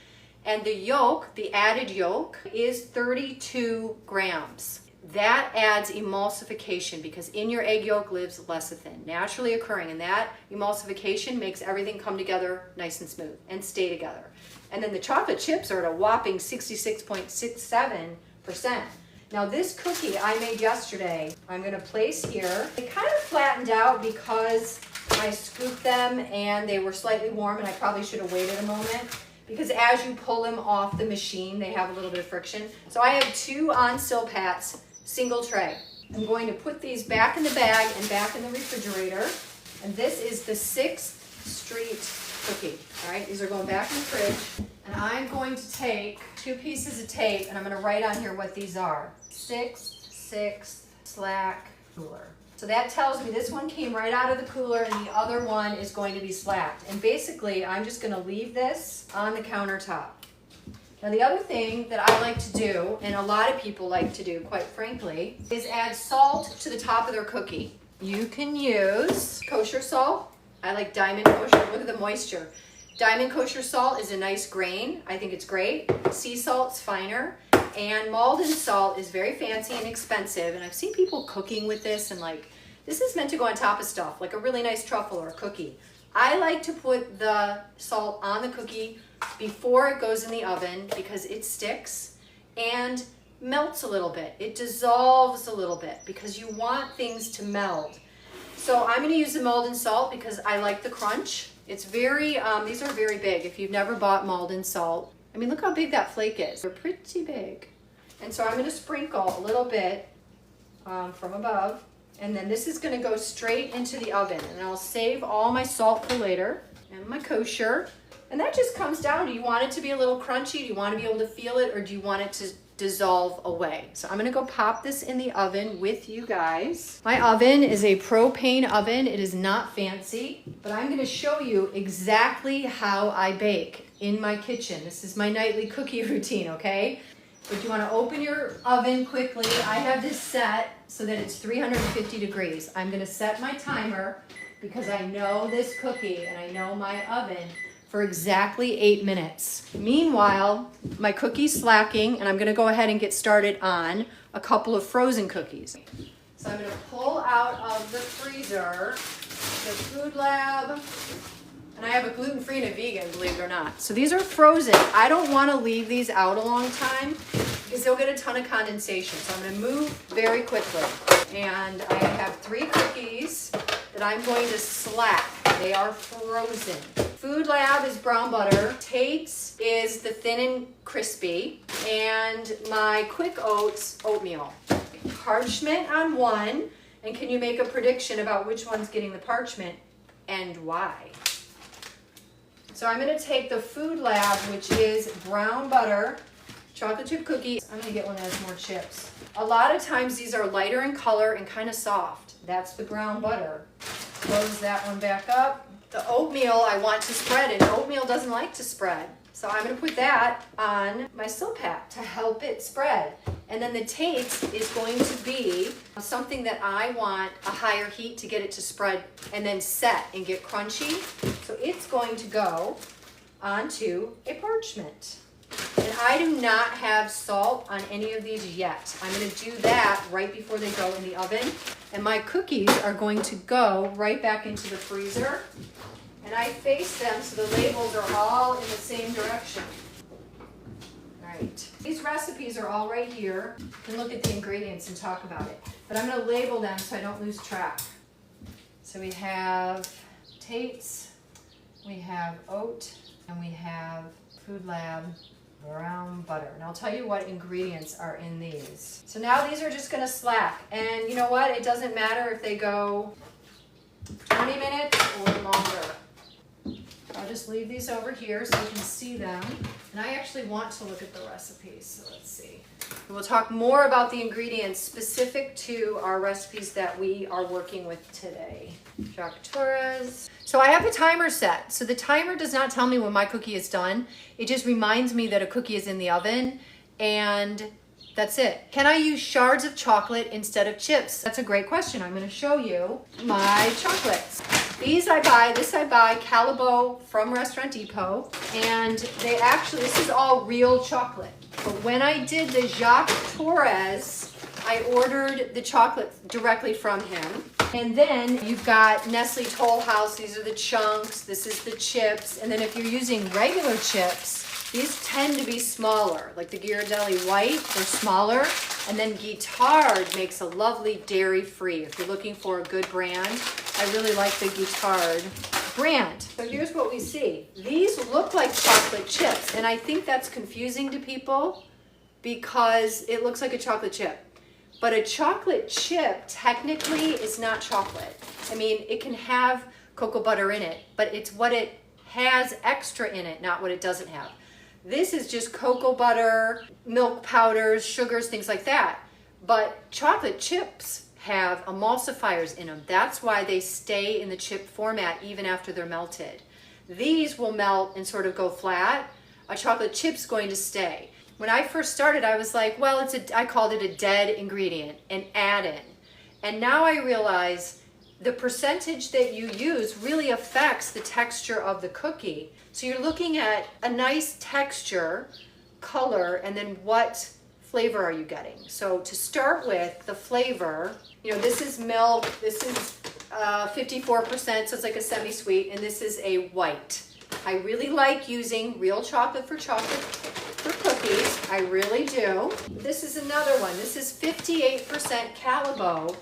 And the yolk, the added yolk, is 32 grams. That adds emulsification, because in your egg yolk lives lecithin, naturally occurring, and that emulsification makes everything come together nice and smooth and stay together. And then the chocolate chips are at a whopping 66.67%. Now this cookie I made yesterday, I'm gonna place here. They kind of flattened out because I scooped them and they were slightly warm, and I probably should have waited a moment, because as you pull them off the machine, they have a little bit of friction. So I have 2 on Silpats, single tray. I'm going to put these back in the bag and back in the refrigerator. And this is the 6th Street cookie. All right, these are going back in the fridge. And I'm going to take 2 pieces of tape, and I'm going to write on here what these are. 6th slack cooler. So that tells me this one came right out of the cooler, and the other one is going to be slacked. And basically, I'm just going to leave this on the countertop. Now the other thing that I like to do, and a lot of people like to do, quite frankly, is add salt to the top of their cookie. You can use kosher salt. I like diamond kosher. Look at the moisture. Diamond kosher salt is a nice grain. I think it's great. Sea salt's finer. And Maldon salt is very fancy and expensive. And I've seen people cooking with this, and like, this is meant to go on top of stuff, like a really nice truffle or a cookie. I like to put the salt on the cookie before it goes in the oven, because it sticks and melts a little bit. It dissolves a little bit, because you want things to meld. So I'm going to use the Maldon salt because I like the crunch. It's very, these are very big. If you've never bought Maldon salt, I mean, look how big that flake is. They're pretty big. And so I'm going to sprinkle a little bit from above. And then this is going to go straight into the oven. And I'll save all my salt for later, and my kosher. And that just comes down, do you want it to be a little crunchy? Do you want to be able to feel it, or do you want it to dissolve away? So I'm gonna go pop this in the oven with you guys. My oven is a propane oven. It is not fancy, but I'm gonna show you exactly how I bake in my kitchen. This is my nightly cookie routine, okay? But you wanna open your oven quickly. I have this set so that it's 350 degrees. I'm gonna set my timer because I know this cookie and I know my oven for exactly 8 minutes. Meanwhile, my cookie's slacking, and I'm gonna go ahead and get started on a couple of frozen cookies. So I'm gonna pull out of the freezer the Food Lab, and I have a gluten-free and a vegan, believe it or not. So these are frozen. I don't wanna leave these out a long time because they'll get a ton of condensation. So I'm gonna move very quickly. And I have 3 cookies that I'm going to slack. They are frozen. Food Lab is brown butter. Tate's is the thin and crispy. And my Quick Oats oatmeal. Parchment on one. And can you make a prediction about which one's getting the parchment and why? So I'm gonna take the Food Lab, which is brown butter, chocolate chip cookies. I'm gonna get one that has more chips. A lot of times these are lighter in color and kind of soft. That's the brown butter. Close that one back up. The oatmeal I want to spread, and oatmeal doesn't like to spread. So I'm gonna put that on my Silpat to help it spread. And then the Tate's is going to be something that I want a higher heat to get it to spread and then set and get crunchy. So it's going to go onto a parchment. And I do not have salt on any of these yet. I'm gonna do that right before they go in the oven. And my cookies are going to go right back into the freezer. And I face them so the labels are all in the same direction. All right. These recipes are all right here. You can look at the ingredients and talk about it. But I'm gonna label them so I don't lose track. So we have Tate's, we have oat, and we have Food Lab brown butter. And I'll tell you what ingredients are in these. So now these are just gonna slack. And you know what? It doesn't matter if they go 20 minutes or longer. I'll just leave these over here so you can see them. And I actually want to look at the recipes, so let's see. We'll talk more about the ingredients specific to our recipes that we are working with today. Jacques Torres. So I have a timer set. So the timer does not tell me when my cookie is done. It just reminds me that a cookie is in the oven, and that's it. Can I use shards of chocolate instead of chips? That's a great question. I'm gonna show you my chocolates. This I buy Calabo from Restaurant Depot, and they actually, this is all real chocolate. But when I did the Jacques Torres, I ordered the chocolate directly from him. And then you've got Nestle Toll House. These are the chunks. This is the chips. And then if you're using regular chips, these tend to be smaller. Like the Ghirardelli White, they're smaller. And then Guittard makes a lovely dairy-free. If you're looking for a good brand, I really like the Guittard brand. So here's what we see. These look like chocolate chips, and I think that's confusing to people because it looks like a chocolate chip. But a chocolate chip technically is not chocolate. I mean, it can have cocoa butter in it, but it's what it has extra in it, not what it doesn't have. This is just cocoa butter, milk powders, sugars, things like that. But chocolate chips have emulsifiers in them. That's why they stay in the chip format even after they're melted. These will melt and sort of go flat. A chocolate chip's going to stay. When I first started, I was like, well, I called it a dead ingredient, an add-in. And now I realize the percentage that you use really affects the texture of the cookie. So you're looking at a nice texture, color, and then what flavor are you getting? So to start with, the flavor, you know, this is milk, this is 54%, so it's like a semi-sweet, and this is a white. I really like using real chocolate for cookies. I really do. This is another one. This is 58% Calabo,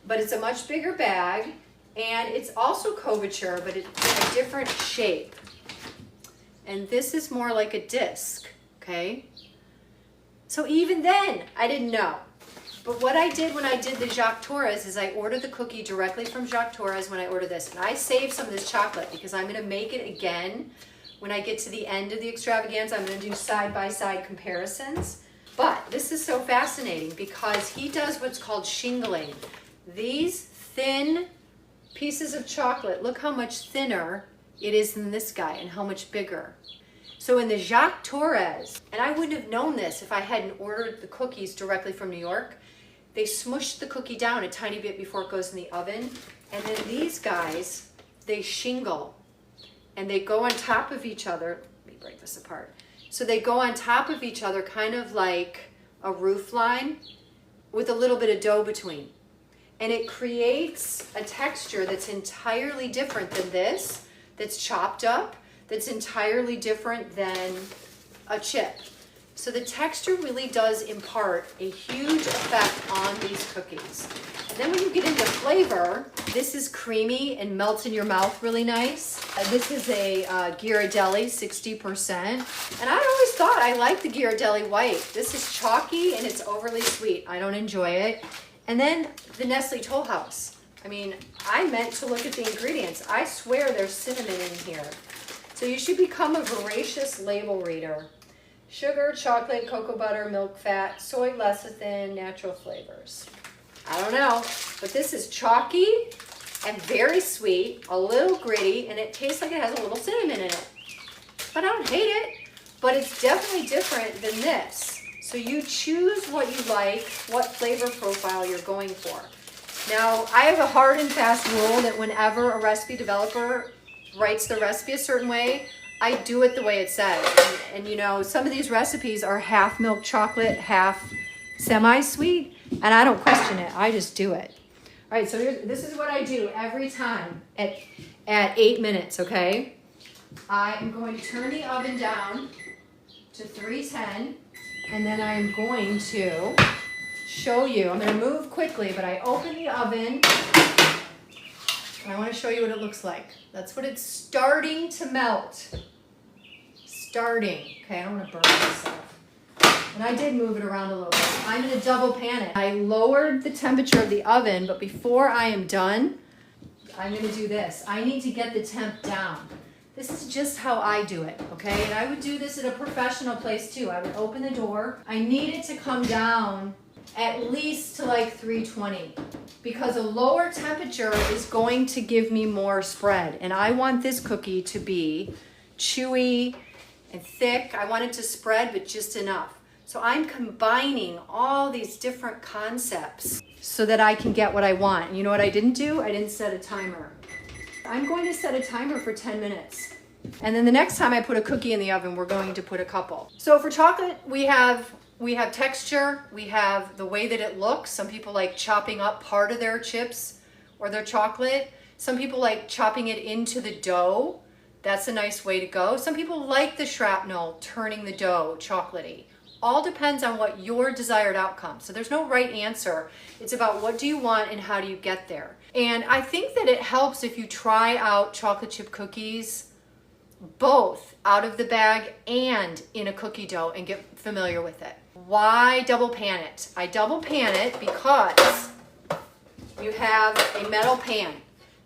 but it's a much bigger bag, and it's also couverture, but it's a different shape. And this is more like a disc, okay? So even then, I didn't know. But what I did when I did the Jacques Torres is I ordered the cookie directly from Jacques Torres when I ordered this. And I saved some of this chocolate because I'm gonna make it again When I get to the end of the extravaganza, I'm going to do side-by-side comparisons. But this is so fascinating because he does what's called shingling. These thin pieces of chocolate, look how much thinner it is than this guy and how much bigger. So in the Jacques Torres, and I wouldn't have known this if I hadn't ordered the cookies directly from New York, they smush the cookie down a tiny bit before it goes in the oven. And then these guys, they shingle and they go on top of each other. Let me break this apart. So they go on top of each other kind of like a roof line with a little bit of dough between. And it creates a texture that's entirely different than this, that's chopped up, that's entirely different than a chip. So the texture really does impart a huge effect on these cookies. And then when you get into flavor, this is creamy and melts in your mouth really nice. This is a Ghirardelli 60%. And I always thought I liked the Ghirardelli white. This is chalky and it's overly sweet. I don't enjoy it. And then the Nestle Toll House. I mean, I meant to look at the ingredients. I swear there's cinnamon in here. So you should become a voracious label reader. Sugar, chocolate, cocoa butter, milk fat, soy lecithin, natural flavors. I don't know, but this is chalky and very sweet, a little gritty, and it tastes like it has a little cinnamon in it. But I don't hate it, but it's definitely different than this. So you choose what you like, what flavor profile you're going for. Now, I have a hard and fast rule that whenever a recipe developer writes the recipe a certain way, I do it the way it says. And you know, some of these recipes are half milk chocolate, half semi-sweet, and I don't question it. I just do it. All right, so this is what I do every time at 8 minutes, okay? I am going to turn the oven down to 310, and then I'm going to show you. I'm going to move quickly, but I open the oven, and I want to show you what it looks like. That's what it's starting to melt. Starting. Okay, I don't want to burn myself. And I did move it around a little bit. I'm in a double pan it. I lowered the temperature of the oven, but before I am done, I'm going to do this. I need to get the temp down. This is just how I do it, okay? And I would do this at a professional place too. I would open the door. I need it to come down at least to like 320 because a lower temperature is going to give me more spread. And I want this cookie to be chewy and thick. I want it to spread, but just enough. So I'm combining all these different concepts so that I can get what I want. And you know what I didn't do? I didn't set a timer. I'm going to set a timer for 10 minutes. And then the next time I put a cookie in the oven, we're going to put a couple. So for chocolate, we have texture, we have the way that it looks. Some people like chopping up part of their chips or their chocolate. Some people like chopping it into the dough. That's a nice way to go. Some people like the shrapnel, turning the dough chocolatey. All depends on what your desired outcome. So there's no right answer. It's about what do you want and how do you get there. And I think that it helps if you try out chocolate chip cookies both out of the bag and in a cookie dough and get familiar with it. Why double pan it? I double pan it because you have a metal pan.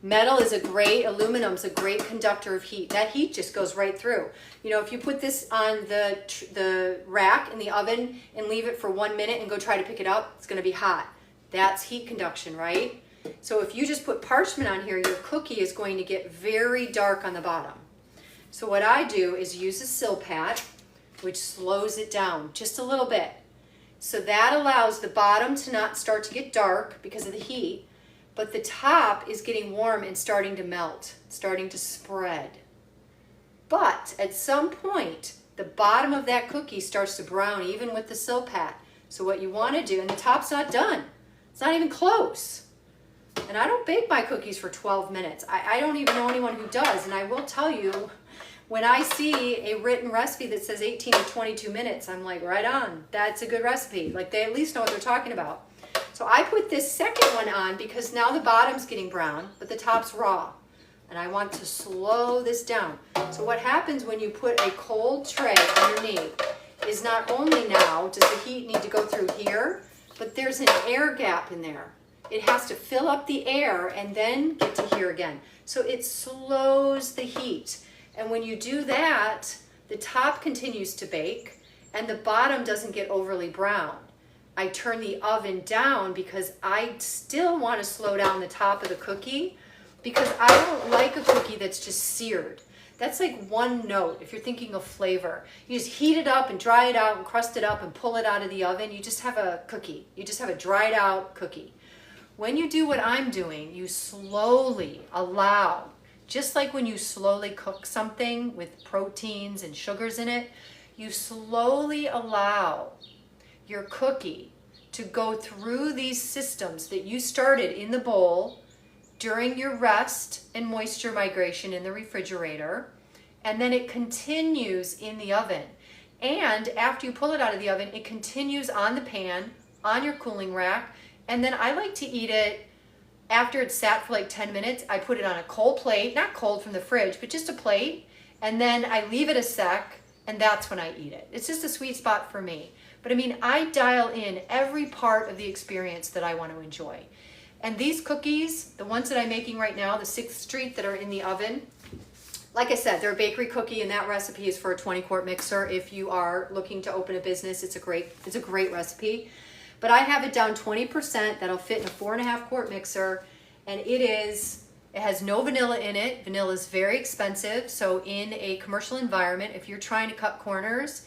Metal is aluminum's a great conductor of heat. That heat just goes right through. You know, if you put this on the rack in the oven and leave it for 1 minute and go try to pick it up, it's gonna be hot. That's heat conduction, right? So if you just put parchment on here, your cookie is going to get very dark on the bottom. So what I do is use a Silpat, which slows it down just a little bit. So that allows the bottom to not start to get dark because of the heat, but the top is getting warm and starting to melt, starting to spread. But at some point, the bottom of that cookie starts to brown even with the Silpat. So what you want to do, and the top's not done. It's not even close. And I don't bake my cookies for 12 minutes. I don't even know anyone who does. And I will tell you, when I see a written recipe that says 18 to 22 minutes, I'm like, right on. That's a good recipe. Like they at least know what they're talking about. So I put this second one on because now the bottom's getting brown, but the top's raw. And I want to slow this down. So what happens when you put a cold tray underneath is not only now does the heat need to go through here, but there's an air gap in there. It has to fill up the air and then get to here again. So it slows the heat. And when you do that, the top continues to bake and the bottom doesn't get overly brown. I turn the oven down because I still want to slow down the top of the cookie, because I don't like a cookie that's just seared. That's like one note. If you're thinking of flavor, you just heat it up and dry it out and crust it up and pull it out of the oven. You just have a cookie. You just have a dried out cookie. When you do what I'm doing, you slowly allow, just like when you slowly cook something with proteins and sugars in it, you slowly allow your cookie to go through these systems that you started in the bowl during your rest and moisture migration in the refrigerator, and then it continues in the oven. And after you pull it out of the oven, it continues on the pan, on your cooling rack, and then I like to eat it after it's sat for like 10 minutes. I put it on a cold plate, not cold from the fridge, but just a plate, and then I leave it a sec, and that's when I eat it. It's just a sweet spot for me. But I mean, I dial in every part of the experience that I want to enjoy. And these cookies, the ones that I'm making right now, the 6th Street that are in the oven, like I said, they're a bakery cookie, and that recipe is for a 20-quart mixer. If you are looking to open a business, it's a great recipe. But I have it down 20%. That'll fit in a 4.5-quart mixer, and it has no vanilla in it. Vanilla is very expensive, so in a commercial environment, if you're trying to cut corners,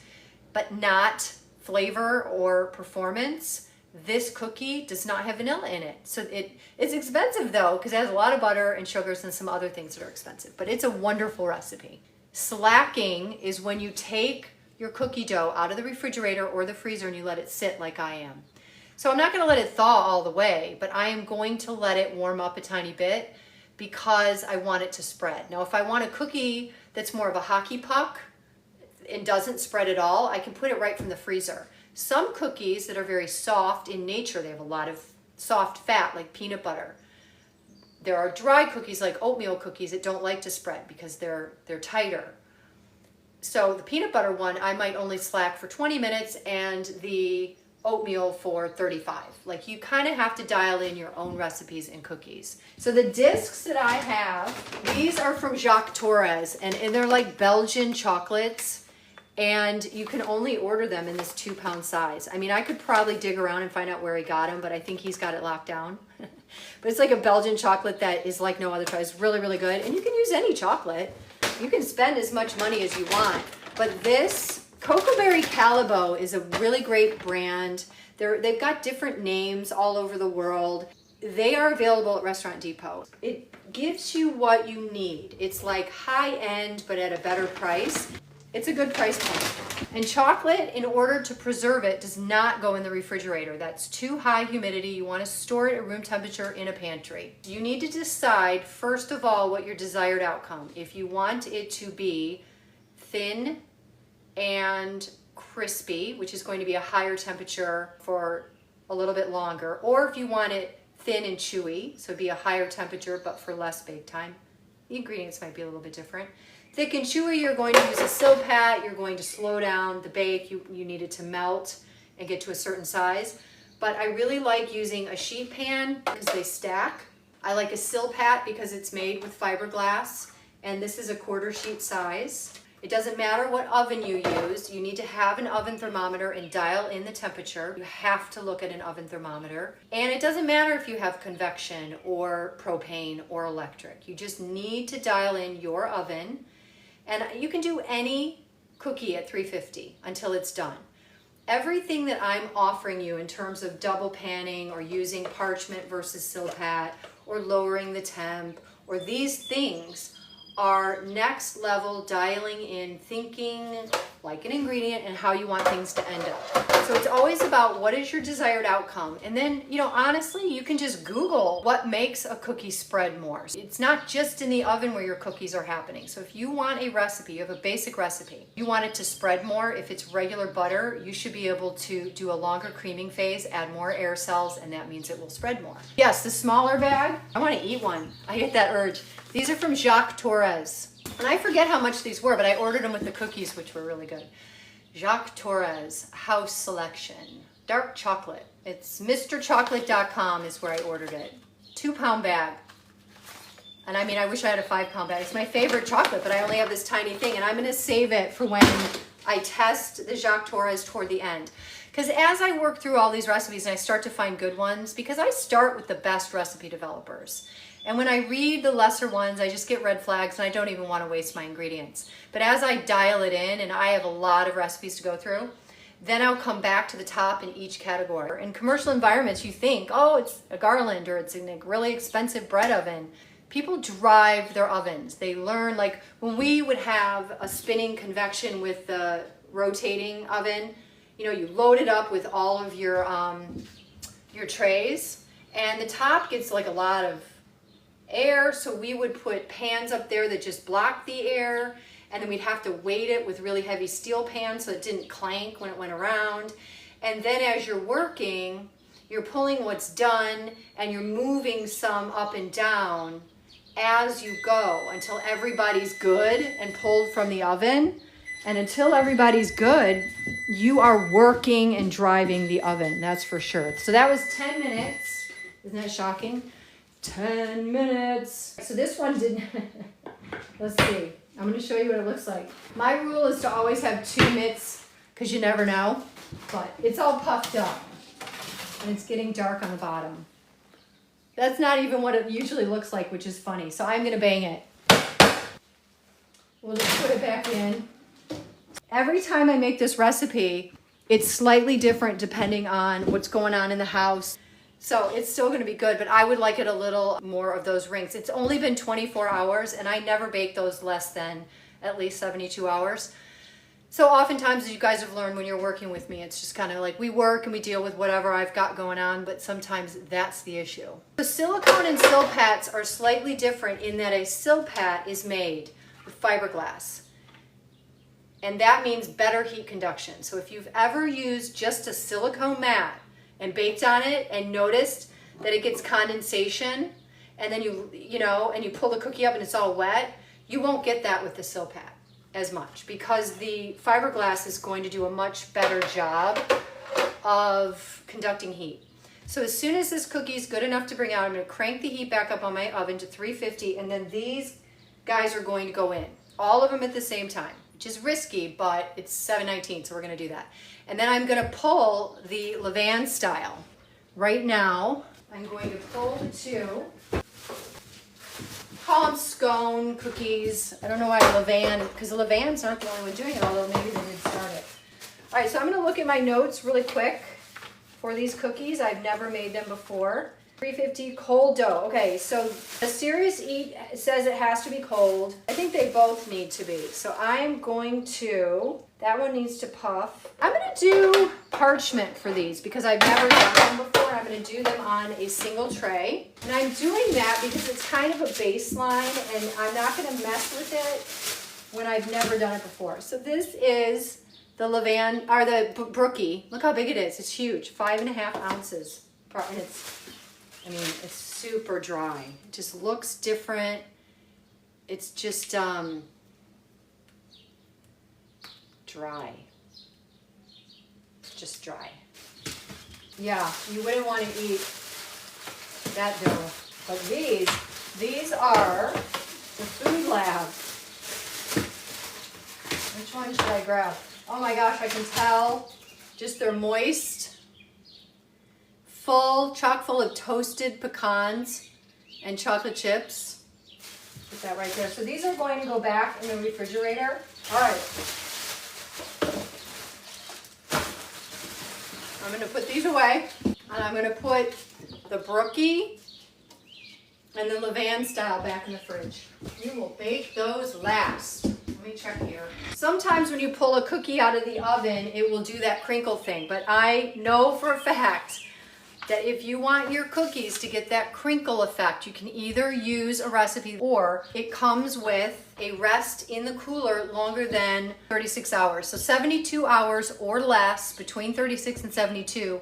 but not flavor or performance, this cookie does not have vanilla in it. So it's expensive though, because it has a lot of butter and sugars and some other things that are expensive, but it's a wonderful recipe. Slacking is when you take your cookie dough out of the refrigerator or the freezer and you let it sit like I am. So I'm not going to let it thaw all the way, but I am going to let it warm up a tiny bit because I want it to spread. Now, if I want a cookie that's more of a hockey puck and doesn't spread at all, I can put it right from the freezer. Some cookies that are very soft in nature, they have a lot of soft fat like peanut butter. There are dry cookies like oatmeal cookies that don't like to spread because they're tighter. So the peanut butter one, I might only slack for 20 minutes and the oatmeal for 35. Like, you kind of have to dial in your own recipes and cookies. So the discs that I have, these are from Jacques Torres, and they're like Belgian chocolates. And you can only order them in this 2-pound size. I mean, I could probably dig around and find out where he got them, but I think he's got it locked down. But it's like a Belgian chocolate that is like no other chocolate. It's really, really good. And you can use any chocolate. You can spend as much money as you want. But this Cocoa Berry Calabo is a really great brand. They've got different names all over the world. They are available at Restaurant Depot. It gives you what you need. It's like high end, but at a better price. It's a good price point. And chocolate, in order to preserve it, does not go in the refrigerator. That's too high humidity. You want to store it at room temperature in a pantry. You need to decide, first of all, what your desired outcome. If you want it to be thin and crispy, which is going to be a higher temperature for a little bit longer, or if you want it thin and chewy, so it'd be a higher temperature but for less bake time. The ingredients might be a little bit different. Thick and chewy, you're going to use a Silpat. You're going to slow down the bake. You need it to melt and get to a certain size. But I really like using a sheet pan because they stack. I like a Silpat because it's made with fiberglass, and this is a 1/4 sheet size. It doesn't matter what oven you use. You need to have an oven thermometer and dial in the temperature. You have to look at an oven thermometer. And it doesn't matter if you have convection or propane or electric. You just need to dial in your oven. And you can do any cookie at 350 until it's done. Everything that I'm offering you in terms of double panning or using parchment versus Silpat or lowering the temp or these things are next level dialing in, thinking like an ingredient and how you want things to end up. So it's always about what is your desired outcome. And then, honestly, you can just Google what makes a cookie spread more. It's not just in the oven where your cookies are happening. So if you want a recipe, you have a basic recipe, you want it to spread more, if it's regular butter, you should be able to do a longer creaming phase, add more air cells, and that means it will spread more. Yes, the smaller bag, I want to eat one. I get that urge. These are from Jacques Torres. And I forget how much these were, but I ordered them with the cookies, which were really good. Jacques Torres House Selection. Dark chocolate. It's MrChocolate.com is where I ordered it. 2-pound bag. And I mean, I wish I had a 5-pound bag. It's my favorite chocolate, but I only have this tiny thing, and I'm gonna save it for when I test the Jacques Torres toward the end. Because as I work through all these recipes and I start to find good ones, because I start with the best recipe developers. And when I read the lesser ones, I just get red flags and I don't even want to waste my ingredients. But as I dial it in, and I have a lot of recipes to go through, then I'll come back to the top in each category. In commercial environments, you think, oh, it's a Garland or it's in a really expensive bread oven. People drive their ovens. They learn, like when we would have a spinning convection with the rotating oven, you know, you load it up with all of your trays, and the top gets like a lot of air, so we would put pans up there that just blocked the air, and then we'd have to weight it with really heavy steel pans so it didn't clank when it went around. And then as you're working, you're pulling what's done and you're moving some up and down as you go until everybody's good and pulled from the oven. And until everybody's good, you are working and driving the oven, that's for sure. So that was 10 minutes. Isn't that shocking? 10 minutes. So this one didn't, let's see. I'm gonna show you what it looks like. My rule is to always have 2 mitts because you never know, but it's all puffed up and it's getting dark on the bottom. That's not even what it usually looks like, which is funny. So I'm gonna bang it. We'll just put it back in. Every time I make this recipe, it's slightly different depending on what's going on in the house. So it's still gonna be good, but I would like it a little more of those rings. It's only been 24 hours and I never bake those less than at least 72 hours. So oftentimes, as you guys have learned when you're working with me, it's just kind of like we work and we deal with whatever I've got going on, but sometimes that's the issue. The silicone and silpats are slightly different in that a silpat is made with fiberglass. And that means better heat conduction. So if you've ever used just a silicone mat and baked on it and noticed that it gets condensation, and then you pull the cookie up and it's all wet, you won't get that with the silpat as much because the fiberglass is going to do a much better job of conducting heat. So as soon as this cookie is good enough to bring out, I'm going to crank the heat back up on my oven to 350, and then these guys are going to go in, all of them at the same time, which is risky, but it's 719, so we're going to do that. And then I'm going to pull the levain style. Right now, I'm going to pull the 2. Call them scone cookies. I don't know why levain, because the levains aren't the only one doing it, although maybe they did start it. All right, so I'm going to look at my notes really quick for these cookies. I've never made them before. 350 cold dough. Okay, so a Serious Eat says it has to be cold. I think they both need to be. So I'm going to, that one needs to puff. I'm going to do parchment for these because I've never done them before. I'm going to do them on a single tray. And I'm doing that because it's kind of a baseline and I'm not going to mess with it when I've never done it before. So this is the levain, or the Brookie. Look how big it is. It's huge, 5.5 ounces. And it's super dry. It just looks different. It's just dry. Just dry. Yeah, you wouldn't want to eat that dough. But these are the Food Lab. Which one should I grab? Oh my gosh, I can tell. Just they're moist. Chock full of toasted pecans and chocolate chips. Put that right there. So these are going to go back in the refrigerator. All right. I'm going to put these away, and I'm going to put the Brookie and the levain style back in the fridge. You will bake those last. Let me check here. Sometimes when you pull a cookie out of the oven, it will do that crinkle thing, but I know for a fact that if you want your cookies to get that crinkle effect, you can either use a recipe or it comes with a rest in the cooler longer than 36 hours. So 72 hours or less, between 36 and 72,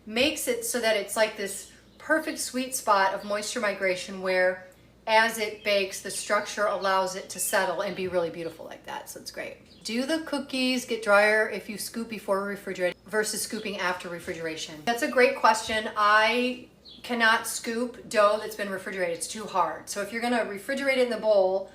makes it so that it's like this perfect sweet spot of moisture migration where as it bakes, the structure allows it to settle and be really beautiful like that. So it's great. Do the cookies get drier if you scoop before refrigerating versus scooping after refrigeration? That's a great question. I cannot scoop dough that's been refrigerated. It's too hard. So if you're gonna refrigerate it in the bowl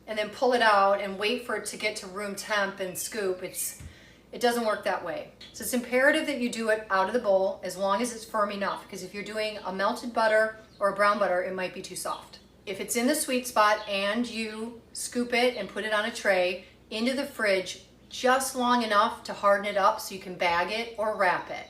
and then pull it out and wait for it to get to room temp and scoop, it doesn't work that way. So it's imperative that you do it out of the bowl as long as it's firm enough, because if you're doing a melted butter or a brown butter, it might be too soft. If it's in the sweet spot and you scoop it and put it on a tray into the fridge just long enough to harden it up so you can bag it or wrap it.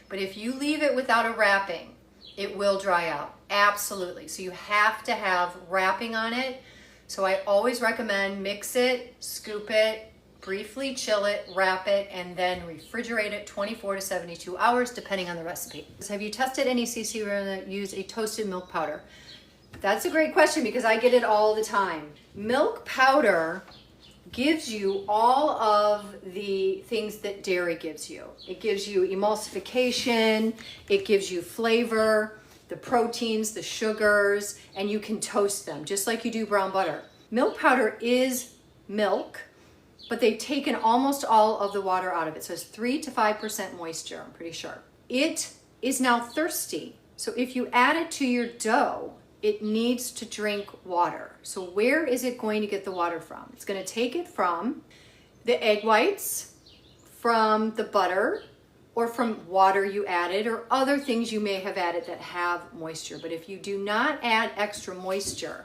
But if you leave it without a wrapping, it will dry out, absolutely. So you have to have wrapping on it. So I always recommend mix it, scoop it, briefly chill it, wrap it, and then refrigerate it 24 to 72 hours, depending on the recipe. So have you tested any CC that use a toasted milk powder? That's a great question because I get it all the time. Milk powder gives you all of the things that dairy gives you. It gives you emulsification, it gives you flavor, the proteins, the sugars, and you can toast them just like you do brown butter. Milk powder is milk, but they've taken almost all of the water out of it. So it's 3 to 5% moisture, I'm pretty sure. It is now thirsty. So if you add it to your dough, it needs to drink water. So where is it going to get the water from? It's going to take it from the egg whites, from the butter, or from water you added, or other things you may have added that have moisture. But if you do not add extra moisture,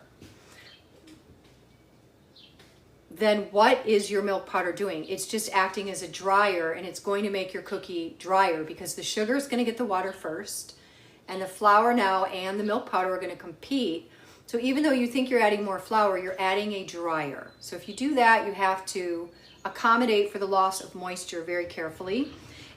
then what is your milk powder doing? It's just acting as a dryer, and it's going to make your cookie drier because the sugar is going to get the water first, and the flour now and the milk powder are going to compete. So even though you think you're adding more flour, you're adding a dryer. So if you do that, you have to accommodate for the loss of moisture very carefully.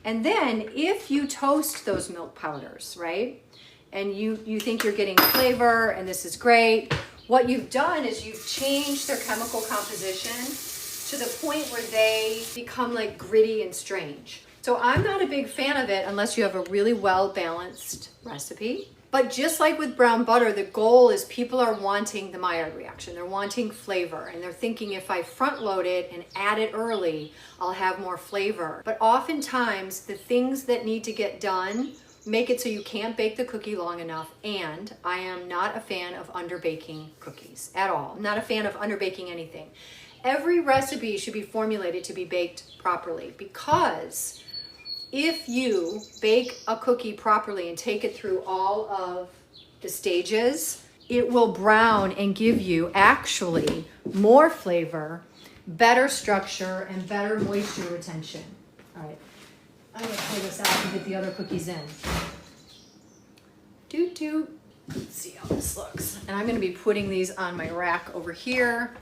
And then if you toast those milk powders, right, and you think you're getting flavor and this is great, what you've done is you've changed their chemical composition to the point where they become like gritty and strange. So I'm not a big fan of it unless you have a really well-balanced recipe. But just like with brown butter, the goal is people are wanting the Maillard reaction. They're wanting flavor, and they're thinking if I front load it and add it early, I'll have more flavor. But oftentimes, the things that need to get done make it so you can't bake the cookie long enough, and I am not a fan of underbaking cookies at all. I'm not a fan of underbaking anything. Every recipe should be formulated to be baked properly, because if you bake a cookie properly and take it through all of the stages, it will brown and give you actually more flavor, better structure, and better moisture retention. All right, I'm gonna pull this out and get the other cookies in. Doot doot. Let's see how this looks. And I'm gonna be putting these on my rack over here.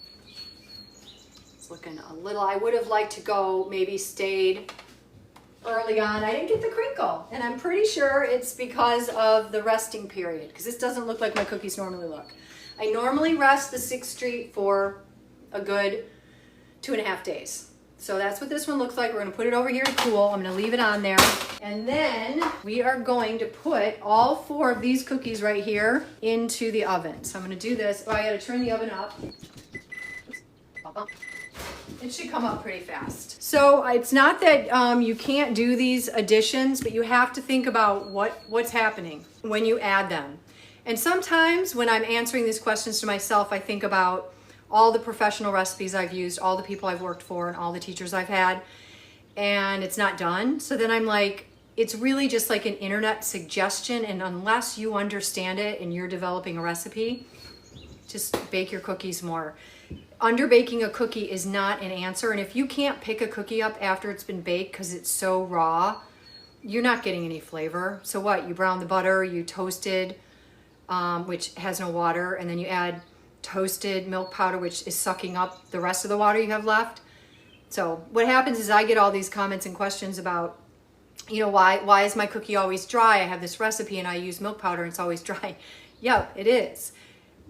It's looking a little, I would have liked to go, maybe stayed early on. I didn't get the crinkle, and I'm pretty sure it's because of the resting period, because this doesn't look like my cookies normally look. I normally rest the 6th Street for a good 2.5 days. So that's what this one looks like. We're gonna put it over here to cool. I'm gonna leave it on there. And then we are going to put all 4 of these cookies right here into the oven. So I'm gonna do this. Oh, I gotta turn the oven up. It should come up pretty fast. So it's not that you can't do these additions, but you have to think about what's happening when you add them. And sometimes when I'm answering these questions to myself, I think about all the professional recipes I've used, all the people I've worked for, and all the teachers I've had, and it's not done. So then I'm like, it's really just like an internet suggestion, and unless you understand it and you're developing a recipe, just bake your cookies more. Underbaking a cookie is not an answer, and if you can't pick a cookie up after it's been baked because it's so raw, you're not getting any flavor. So what? You brown the butter, you toasted, which has no water, and then you add toasted milk powder, which is sucking up the rest of the water you have left. So what happens is I get all these comments and questions about, you know, why is my cookie always dry? I have this recipe and I use milk powder and it's always dry. Yeah, it is.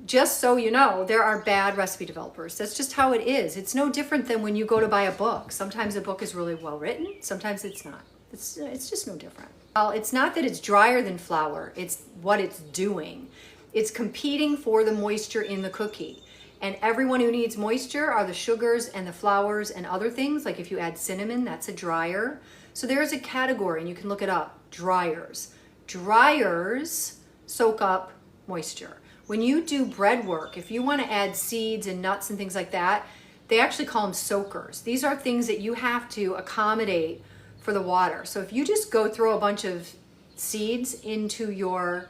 Just so you know, there are bad recipe developers. That's just how it is. It's no different than when you go to buy a book. Sometimes a book is really well written, sometimes it's not. It's just no different. Well, it's not that it's drier than flour, it's what it's doing. It's competing for the moisture in the cookie. And everyone who needs moisture are the sugars and the flours and other things. Like if you add cinnamon, that's a dryer. So there is a category, and you can look it up, dryers. Dryers soak up moisture. When you do bread work, if you want to add seeds and nuts and things like that, they actually call them soakers. These are things that you have to accommodate for the water. So if you just go throw a bunch of seeds into your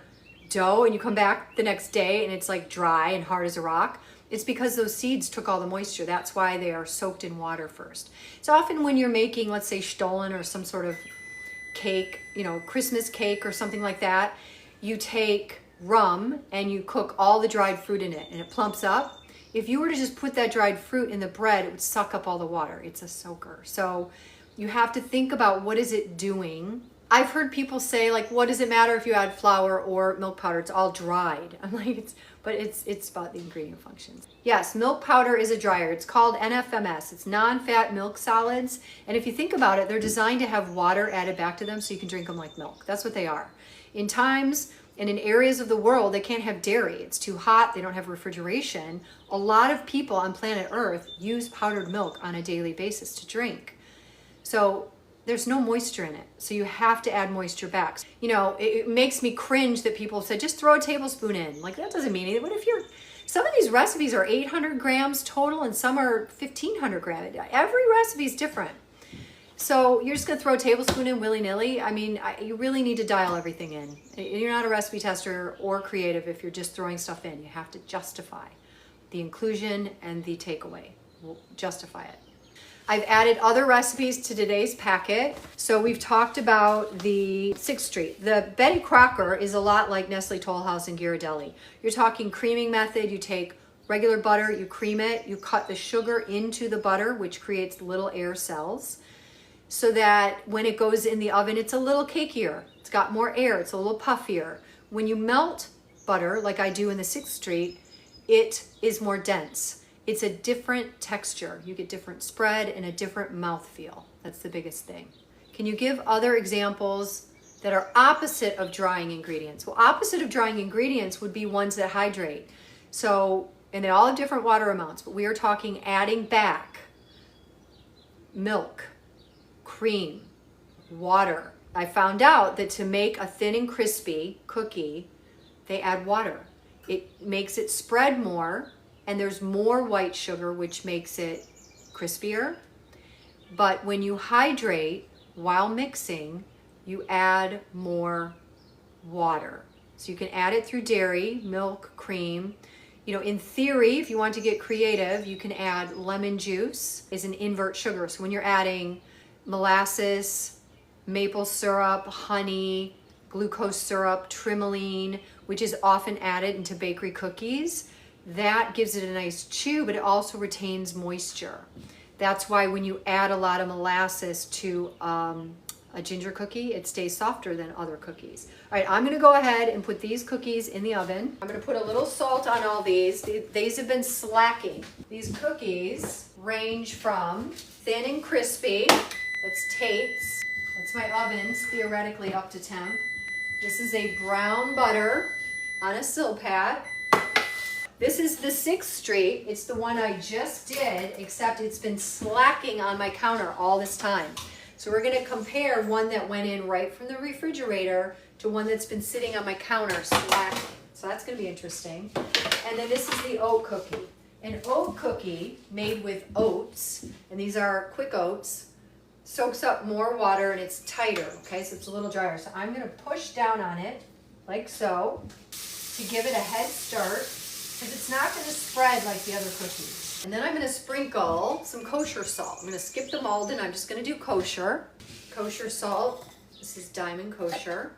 dough and you come back the next day and it's like dry and hard as a rock, it's because those seeds took all the moisture. That's why they are soaked in water first. So often when you're making, let's say, Stollen or some sort of cake, you know, Christmas cake or something like that, you take rum and you cook all the dried fruit in it and it plumps up. If you were to just put that dried fruit in the bread, it would suck up all the water. It's a soaker. So you have to think about what is it doing. I've heard people say, like, what does it matter if you add flour or milk powder? It's all dried. I'm like, it's about the ingredient functions. Yes, milk powder is a dryer. It's called NFMS. It's non-fat milk solids. And if you think about it, they're designed to have water added back to them so you can drink them like milk. That's what they are. In times and in areas of the world, they can't have dairy. It's too hot. They don't have refrigeration. A lot of people on planet Earth use powdered milk on a daily basis to drink. So there's no moisture in it. So you have to add moisture back. You know, it makes me cringe that people say, just throw a tablespoon in. Like, that doesn't mean anything. What if some of these recipes are 800 grams total and some are 1,500 grams. Every recipe is different. So you're just gonna throw a tablespoon in willy-nilly? I mean, you really need to dial everything in. You're not a recipe tester or creative if you're just throwing stuff in. You have to justify the inclusion and the takeaway. We'll justify it. I've added other recipes to today's packet. So we've talked about the 6th Street. The Betty Crocker is a lot like Nestle Toll House and Ghirardelli. You're talking creaming method. You take regular butter, you cream it, you cut the sugar into the butter, which creates little air cells, so that when it goes in the oven, it's a little cakier. It's got more air, it's a little puffier. When you melt butter, like I do in the 6th Street, it is more dense. It's a different texture. You get different spread and a different mouthfeel. That's the biggest thing. Can you give other examples that are opposite of drying ingredients? Well, opposite of drying ingredients would be ones that hydrate. So, and they all have different water amounts, but we are talking adding back milk, cream, water. I found out that to make a thin and crispy cookie, they add water. It makes it spread more, and there's more white sugar, which makes it crispier. But when you hydrate while mixing, you add more water. So you can add it through dairy, milk, cream. You know, in theory, if you want to get creative, you can add lemon juice as an invert sugar. So when you're adding molasses, maple syrup, honey, glucose syrup, trimoline, which is often added into bakery cookies, that gives it a nice chew, but it also retains moisture. That's why when you add a lot of molasses to a ginger cookie, it stays softer than other cookies. All right, I'm gonna go ahead and put these cookies in the oven. I'm gonna put a little salt on all these. These have been slacking. These cookies range from thin and crispy, that's Tate's. That's my oven's theoretically up to temp. This is a brown butter on a Silpat. This is the 6th Street. It's the one I just did, except it's been slacking on my counter all this time. So we're gonna compare one that went in right from the refrigerator to one that's been sitting on my counter slacking. So that's gonna be interesting. And then this is the oat cookie. An oat cookie made with oats, and these are quick oats, soaks up more water and it's tighter, okay? So it's a little drier. So I'm gonna push down on it like so to give it a head start, because it's not going to spread like the other cookies. And then I'm going to sprinkle some kosher salt. I'm going to skip the mold and I'm just going to do kosher. Kosher salt. This is Diamond Kosher.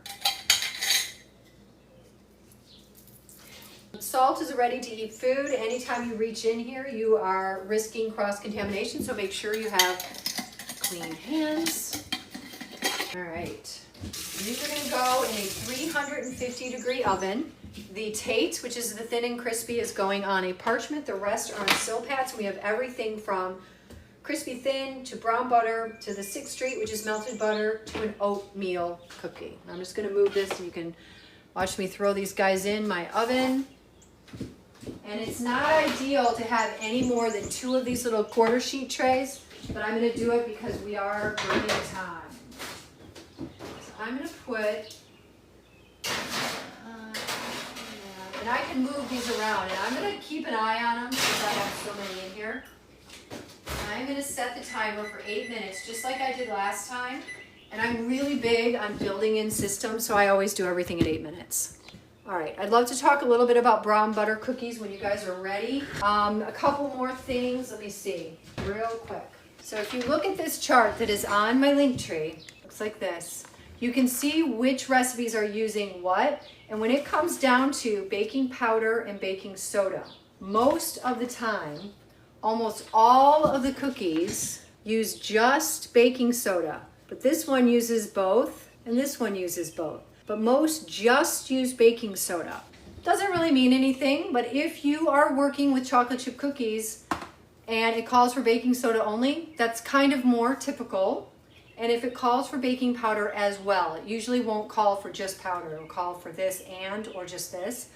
Salt is a ready-to-eat food. Anytime you reach in here, you are risking cross-contamination, so make sure you have clean hands. All right. These are going to go in a 350-degree oven. The Tate, which is the thin and crispy, is going on a parchment. The rest are on Silpats. We have everything from crispy thin to brown butter to the 6th Street, which is melted butter, to an oatmeal cookie. I'm just going to move this and you can watch me throw these guys in my oven. And it's not ideal to have any more than 2 of these little quarter sheet trays, but I'm going to do it because we are burning time. So I'm going to put And I can move these around, and I'm gonna keep an eye on them because I have so many in here. I'm gonna set the timer for 8 minutes, just like I did last time. And I'm really big on building in systems, so I always do everything at 8 minutes. All right, I'd love to talk a little bit about brown butter cookies when you guys are ready. A couple more things, let me see, real quick. So if you look at this chart that is on my Linktree, looks like this. You can see which recipes are using what, and when it comes down to baking powder and baking soda, most of the time, almost all of the cookies use just baking soda. But this one uses both, and this one uses both. But most just use baking soda. Doesn't really mean anything, but if you are working with chocolate chip cookies and it calls for baking soda only, that's kind of more typical. And if it calls for baking powder as well, it usually won't call for just powder. It'll call for this and or just this.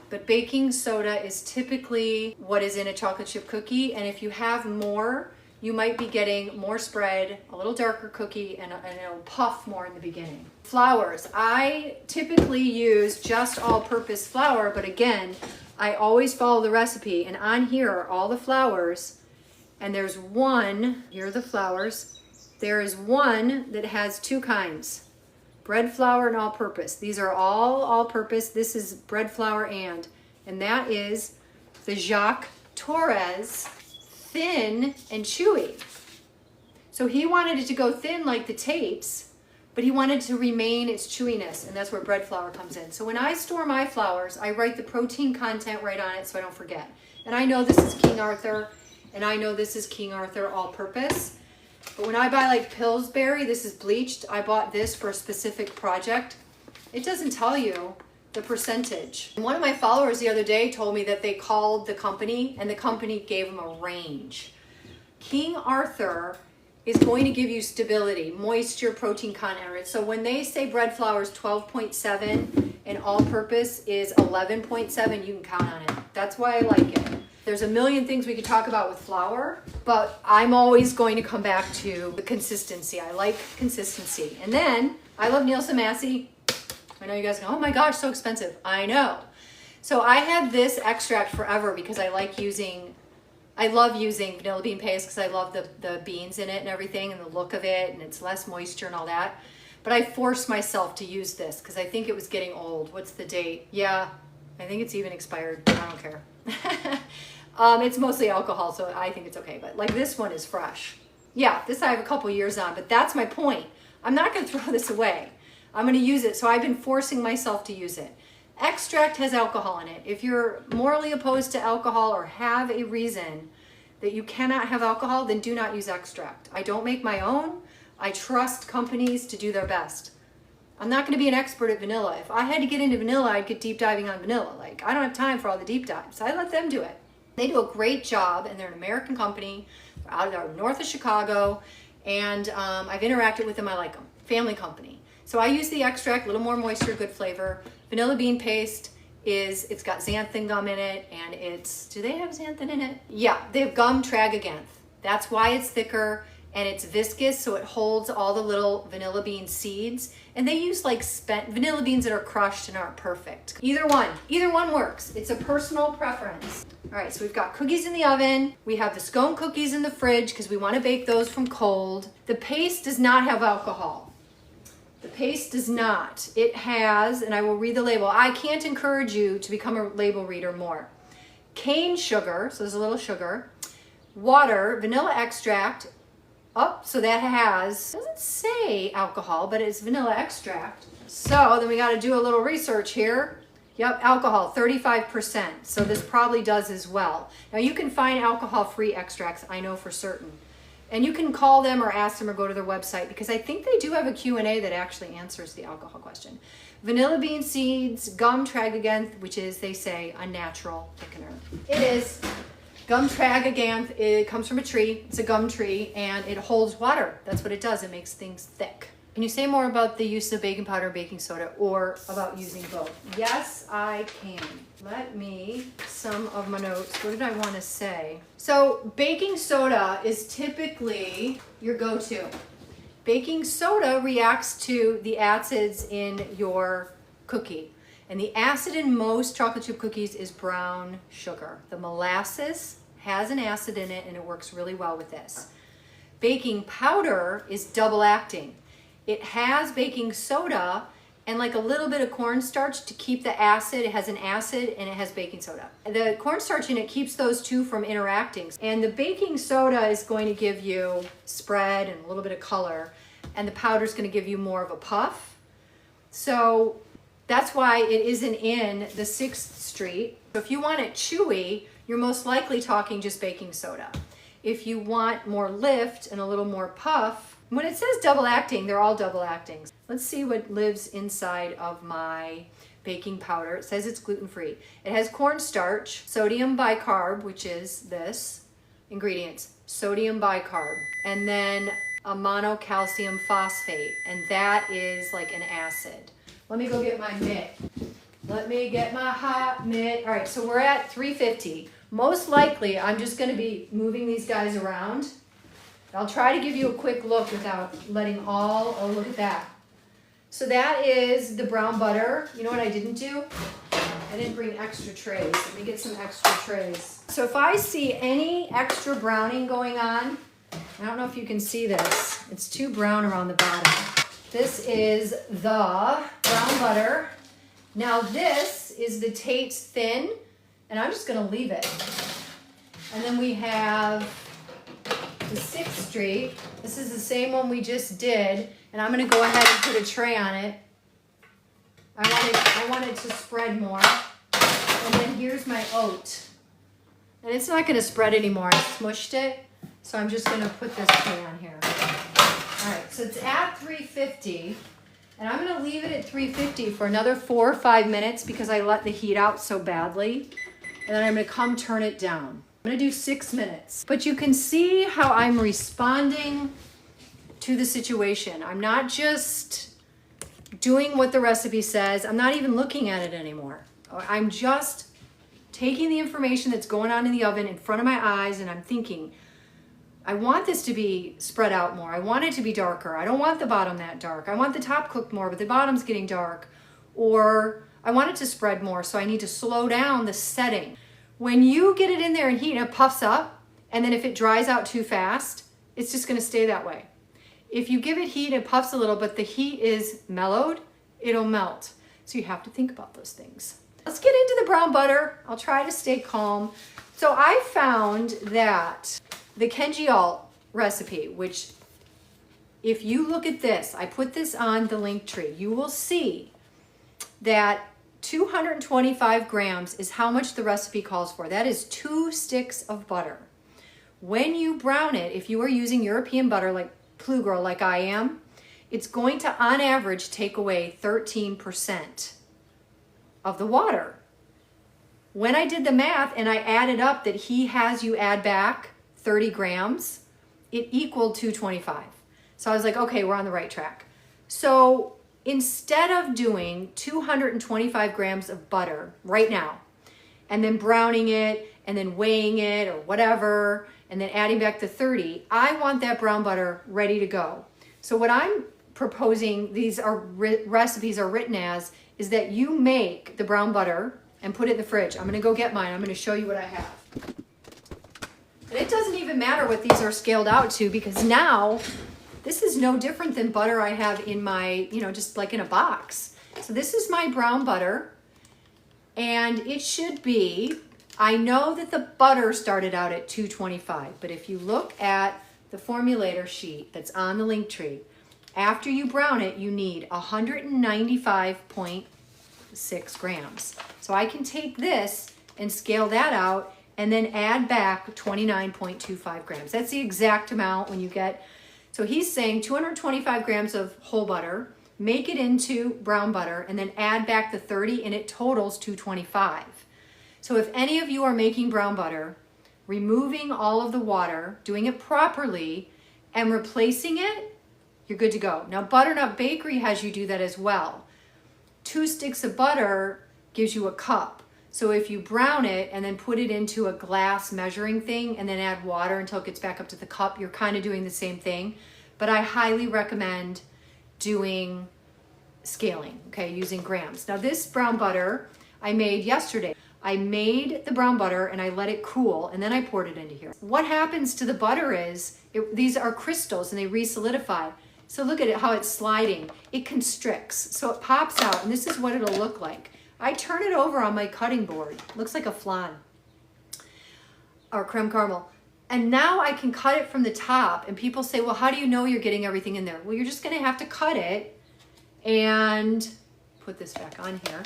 But baking soda is typically what is in a chocolate chip cookie, and if you have more, you might be getting more spread, a little darker cookie, and it'll puff more in the beginning. Flours. I typically use just all-purpose flour, but again, I always follow the recipe, and on here are all the flours, and there's one, here are the flours, there is one that has two kinds, bread flour and all-purpose. These are all all-purpose. This is bread flour and that is the Jacques Torres thin and chewy. So he wanted it to go thin like the tapes, but he wanted to remain its chewiness, and that's where bread flour comes in. So when I store my flours, I write the protein content right on it so I don't forget. And I know this is King Arthur, and I know this is King Arthur all-purpose. But when I buy like Pillsbury, this is bleached. I bought this for a specific project. It doesn't tell you the percentage. And one of my followers the other day told me that they called the company and the company gave them a range. King Arthur is going to give you stability, moisture, protein content. So when they say bread flour is 12.7 and all-purpose is 11.7, you can count on it. That's why I like it. There's a million things we could talk about with flour, but I'm always going to come back to the consistency. I like consistency. And then I love Nielsen Massey. I know you guys go, oh my gosh, so expensive. I know. So I had this extract forever because I love using vanilla bean paste because I love the beans in it and everything and the look of it, and it's less moisture and all that. But I forced myself to use this because I think it was getting old. What's the date? Yeah, I think it's even expired. I don't care. It's mostly alcohol, so I think it's okay. But like this one is fresh. Yeah, this I have a couple years on, but that's my point. I'm not going to throw this away. I'm going to use it, so I've been forcing myself to use it. Extract has alcohol in it. If you're morally opposed to alcohol or have a reason that you cannot have alcohol, then do not use extract. I don't make my own. I trust companies to do their best. I'm not going to be an expert at vanilla. If I had to get into vanilla, I'd get deep diving on vanilla. Like, I don't have time for all the deep dives. I let them do it. They do a great job, and they're an American company. They're out of north of Chicago, and I've interacted with them. I like them. Family company. So I use the extract, a little more moisture, good flavor. Vanilla bean paste it's got xanthan gum in it, and do they have xanthan in it? Yeah, they have gum tragacanth. That's why it's thicker, and it's viscous, so it holds all the little vanilla bean seeds. And they use like spent vanilla beans that are crushed and aren't perfect. Either one works. It's a personal preference. All right, so we've got cookies in the oven. We have the scone cookies in the fridge because we want to bake those from cold. The paste does not have alcohol. The paste does not. It has, and I will read the label. I can't encourage you to become a label reader more. Cane sugar, so there's a little sugar, water, vanilla extract. Oh, so that doesn't say alcohol, but it's vanilla extract. So then we got to do a little research here. Yep, alcohol, 35%. So this probably does as well. Now you can find alcohol-free extracts, I know for certain. And you can call them or ask them or go to their website because I think they do have a Q&A that actually answers the alcohol question. Vanilla bean seeds, gum tragacanth, which is, they say, a natural thickener. It is. Gum tragacanth, it comes from a tree. It's a gum tree, and it holds water. That's what it does. It makes things thick. Can you say more about the use of baking powder, baking soda, or about using both? Yes, I can. Let me, some of my notes. What did I want to say? So baking soda is typically your go-to. Baking soda reacts to the acids in your cookie. And the acid in most chocolate chip cookies is brown sugar. The molasses has an acid in it and it works really well with this. Baking powder is double acting. It has baking soda and like a little bit of cornstarch to keep the acid. It has an acid and it has baking soda. The cornstarch in it keeps those two from interacting. And the baking soda is going to give you spread and a little bit of color. And the powder is going to give you more of a puff. So that's why it isn't in the 6th Street. So if you want it chewy, you're most likely talking just baking soda. If you want more lift and a little more puff, when it says double acting, they're all double actings. Let's see what lives inside of my baking powder. It says it's gluten-free. It has cornstarch, sodium bicarb, which is this, ingredients, sodium bicarb, and then a monocalcium phosphate, and that is like an acid. Let me go get my mitt. Let me get my hot mitt. All right, so we're at 350. Most likely, I'm just gonna be moving these guys around. I'll try to give you a quick look without letting oh, look at that. So that is the brown butter. You know what I didn't do? I didn't bring extra trays. Let me get some extra trays. So if I see any extra browning going on, I don't know if you can see this. It's too brown around the bottom. This is the brown butter. Now this is the Tate's Thin, and I'm just gonna leave it. And then we have the 6th Street. This is the same one we just did, and I'm gonna go ahead and put a tray on it. I want it to spread more. And then here's my oat. And it's not gonna spread anymore, I smushed it. So I'm just gonna put this tray on here. All right, so it's at 350, and I'm gonna leave it at 350 for another 4 or 5 minutes because I let the heat out so badly. And then I'm gonna come turn it down. I'm gonna do 6 minutes. But you can see how I'm responding to the situation. I'm not just doing what the recipe says. I'm not even looking at it anymore. I'm just taking the information that's going on in the oven in front of my eyes, and I'm thinking, I want this to be spread out more. I want it to be darker. I don't want the bottom that dark. I want the top cooked more, but the bottom's getting dark. Or I want it to spread more, so I need to slow down the setting. When you get it in there and heat, it puffs up, and then if it dries out too fast, it's just gonna stay that way. If you give it heat, it puffs a little, but the heat is mellowed, it'll melt. So you have to think about those things. Let's get into the brown butter. I'll try to stay calm. So I found that the Kenji recipe, which if you look at this, I put this on the Linktree, you will see that 225 grams is how much the recipe calls for. That is 2 sticks of butter. When you brown it, if you are using European butter like Plugro like I am, it's going to on average take away 13% of the water. When I did the math and I added up that he has you add back 30 grams, it equaled 225. So I was like, okay, we're on the right track. So instead of doing 225 grams of butter right now, and then browning it, and then weighing it or whatever, and then adding back the 30, I want that brown butter ready to go. So what I'm proposing, these are recipes are written as, is that you make the brown butter and put it in the fridge. I'm gonna go get mine. I'm gonna show you what I have. And it doesn't even matter what these are scaled out to, because now this is no different than butter I have in my, just like in a box. So this is my brown butter, and it should be, I know that the butter started out at 225, but if you look at the formulator sheet that's on the Linktree, after you brown it, you need 195.6 grams. So I can take this and scale that out and then add back 29.25 grams. That's the exact amount when you get, so he's saying 225 grams of whole butter, make it into brown butter, and then add back the 30, and it totals 225. So if any of you are making brown butter, removing all of the water, doing it properly, and replacing it, you're good to go. Now, Butternut Bakery has you do that as well. 2 sticks of butter gives you a cup. So if you brown it and then put it into a glass measuring thing and then add water until it gets back up to the cup, you're kind of doing the same thing. But I highly recommend doing scaling, okay, using grams. Now this brown butter I made yesterday. I made the brown butter and I let it cool and then I poured it into here. What happens to the butter is, these are crystals and they re-solidify. So look at it, how it's sliding. It constricts, so it pops out, and this is what it'll look like. I turn it over on my cutting board. Looks like a flan or creme caramel. And now I can cut it from the top, and people say, well, how do you know you're getting everything in there? Well, you're just gonna have to cut it and put this back on here.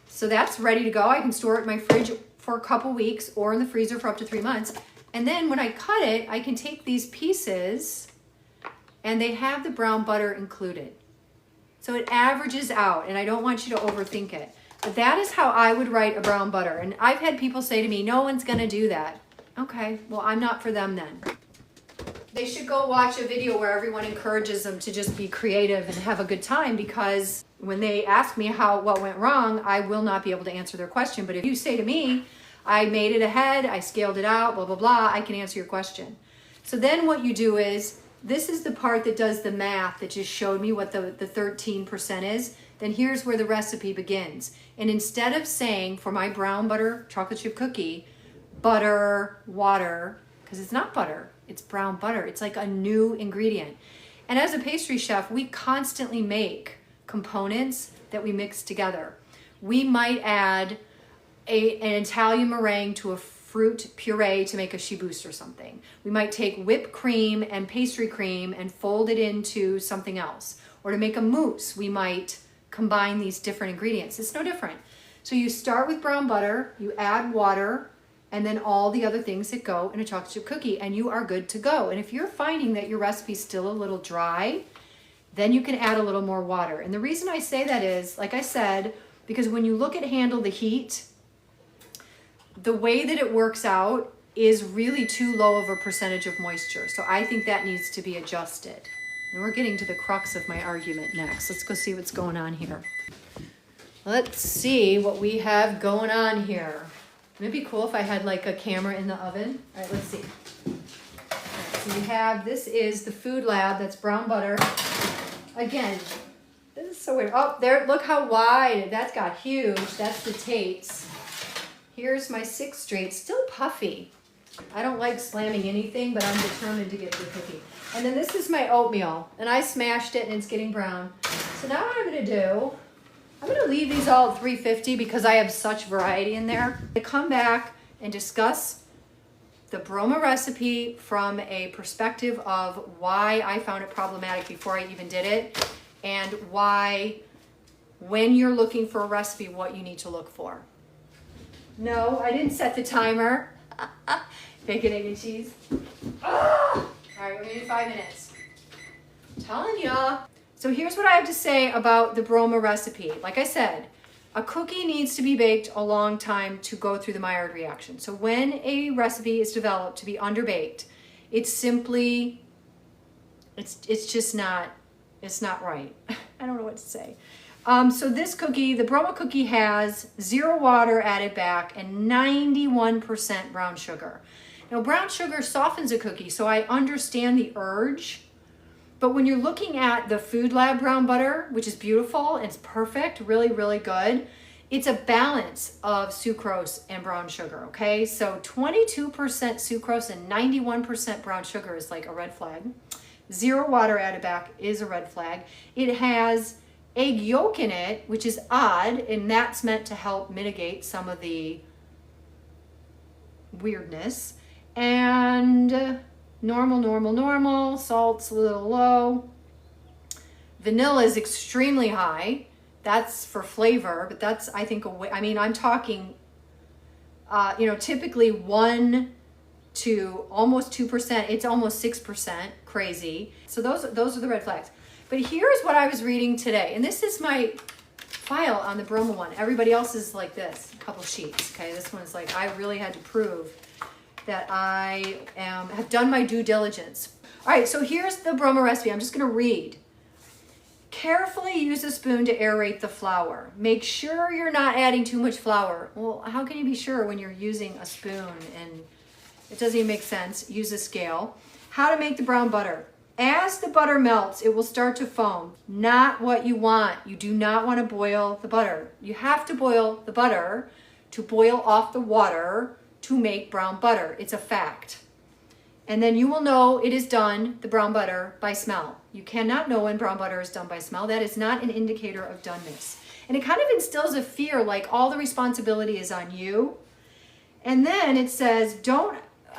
So that's ready to go. I can store it in my fridge for a couple weeks or in the freezer for up to 3 months. And then when I cut it, I can take these pieces and they have the brown butter included. So it averages out, and I don't want you to overthink it. But that is how I would write a brown butter. And I've had people say to me, no one's gonna do that. Okay, well, I'm not for them then. They should go watch a video where everyone encourages them to just be creative and have a good time, because when they ask me what went wrong, I will not be able to answer their question. But if you say to me, I made it ahead, I scaled it out, blah, blah, blah, I can answer your question. So then what you do is, this is the part that does the math that just showed me what the 13% is. Then here's where the recipe begins. And instead of saying, for my brown butter chocolate chip cookie, butter, water, because it's not butter, it's brown butter. It's like a new ingredient. And as a pastry chef, we constantly make components that we mix together. We might add an Italian meringue to a fruit puree to make a shiboost or something. We might take whipped cream and pastry cream and fold it into something else. Or to make a mousse, we might combine these different ingredients. It's no different. So you start with brown butter, you add water, and then all the other things that go in a chocolate chip cookie, and you are good to go. And if you're finding that your recipe's still a little dry, then you can add a little more water. And the reason I say that is, like I said, because when you look at handle the heat, the way that it works out is really too low of a percentage of moisture. So I think that needs to be adjusted. And we're getting to the crux of my argument next. Let's go see what's going on here. Let's see what we have going on here. Wouldn't it be cool if I had like a camera in the oven? All right, let's see. All right, so we have, this is the Food Lab, that's brown butter. Again, this is so weird. Oh, there, look how wide, that's got huge. That's the Tate's. Here's my 6th Street, still puffy. I don't like slamming anything, but I'm determined to get the cookie. And then this is my oatmeal, and I smashed it and it's getting brown. So now what I'm gonna do, I'm gonna leave these all at 350 because I have such variety in there. I come back and discuss the Broma recipe from a perspective of why I found it problematic before I even did it, and why, when you're looking for a recipe, what you need to look for. No, I didn't set the timer. Bacon, egg, and cheese. All right, we're gonna do 5 minutes. I'm telling ya. So here's what I have to say about the Broma recipe. Like I said, a cookie needs to be baked a long time to go through the Maillard reaction. So when a recipe is developed to be underbaked, it's simply, it's just not, it's not right. I don't know what to say. So this cookie, the Broma cookie, has 0 water added back and 91% brown sugar. Now brown sugar softens a cookie, so I understand the urge. But when you're looking at the Food Lab brown butter, which is beautiful, it's perfect, really, really good, it's a balance of sucrose and brown sugar, okay? So 22% sucrose and 91% brown sugar is like a red flag. 0 water added back is a red flag. It has egg yolk in it, which is odd, and that's meant to help mitigate some of the weirdness. And normal, salt's a little low. Vanilla is extremely high. That's for flavor, but that's, I think, I'm talking, typically 1 to almost 2%. It's almost 6%, crazy. So those are the red flags. But here's what I was reading today, and this is my file on the Broma one. Everybody else is like this, a couple sheets, okay? This one's like, I really had to prove that I have done my due diligence. All right, so here's the Broma recipe. I'm just gonna read. Carefully use a spoon to aerate the flour. Make sure you're not adding too much flour. Well, how can you be sure when you're using a spoon and it doesn't even make sense? Use a scale. How to make the brown butter. As the butter melts, it will start to foam. Not what you want. You do not want to boil the butter. You have to boil the butter to boil off the water to make brown butter. It's a fact. And then you will know it is done, the brown butter, by smell. You cannot know when brown butter is done by smell. That is not an indicator of doneness. And it kind of instills a fear like all the responsibility is on you. And then it says,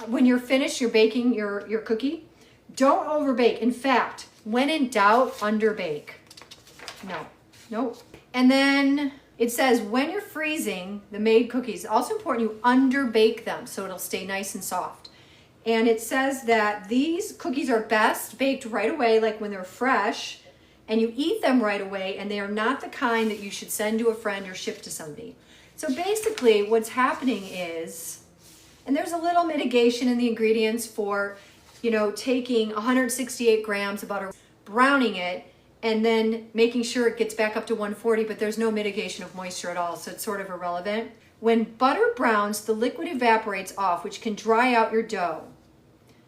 when you're finished, you're baking your cookie, don't overbake. In fact, when in doubt, underbake. No. And then it says when you're freezing the made cookies, also important you underbake them so it'll stay nice and soft. And it says that these cookies are best baked right away, like when they're fresh, and you eat them right away, and they are not the kind that you should send to a friend or ship to somebody. So basically what's happening is, and there's a little mitigation in the ingredients for, taking 168 grams of butter, browning it, and then making sure it gets back up to 140, but there's no mitigation of moisture at all, so it's sort of irrelevant. When butter browns, the liquid evaporates off, which can dry out your dough.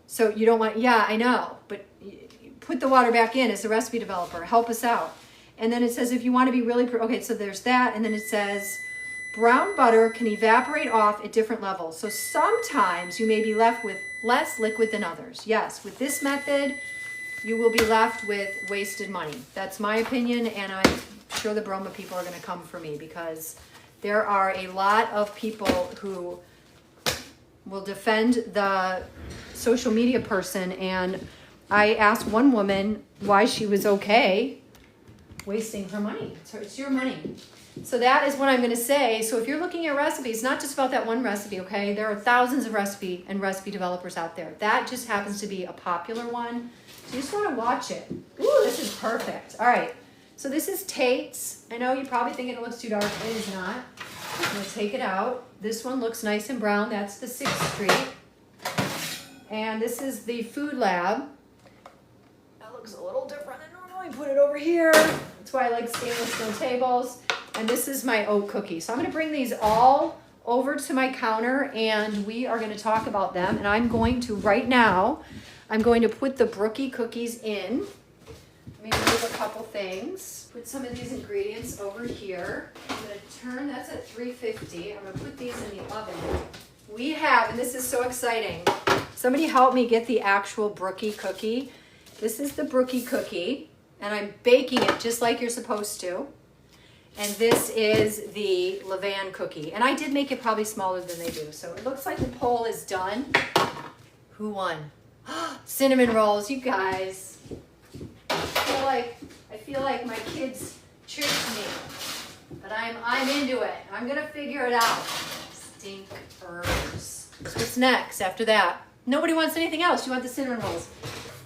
So you don't want, yeah, I know, but put the water back in as a recipe developer. Help us out. And then it says if you want to be really, okay, so there's that. And then it says brown butter can evaporate off at different levels. So sometimes you may be left with less liquid than others. Yes, with this method, you will be left with wasted money. That's my opinion, and I'm sure the Broma people are going to come for me because there are a lot of people who will defend the social media person, and I asked one woman why she was okay wasting her money. So it's your money. So that is what I'm going to say. So if you're looking at recipes, not just about that one recipe, okay? There are thousands of recipe developers out there. That just happens to be a popular one. So you just want to watch it. Ooh, this is perfect. All right. So this is Tate's. I know you're probably thinking it looks too dark. It is not. I'm going to take it out. This one looks nice and brown. That's the 6th Street. And this is the Food Lab. That looks a little different than normal. Put it over here. That's why I like stainless steel tables. And this is my oat cookie. So I'm going to bring these all over to my counter and we are going to talk about them. And I'm going to, right now, I'm going to put the Brookie cookies in. Let me move a couple things. Put some of these ingredients over here. I'm going to turn, that's at 350. I'm going to put these in the oven. We have, and this is so exciting, somebody help me get the actual Brookie cookie. This is the Brookie cookie, and I'm baking it just like you're supposed to. And this is the Levain cookie. And I did make it probably smaller than they do. So it looks like the poll is done. Who won? Cinnamon rolls, you guys. I feel like my kids tricked me. But I'm into it. I'm gonna figure it out. Stinkers. So what's next after that? Nobody wants anything else. You want the cinnamon rolls.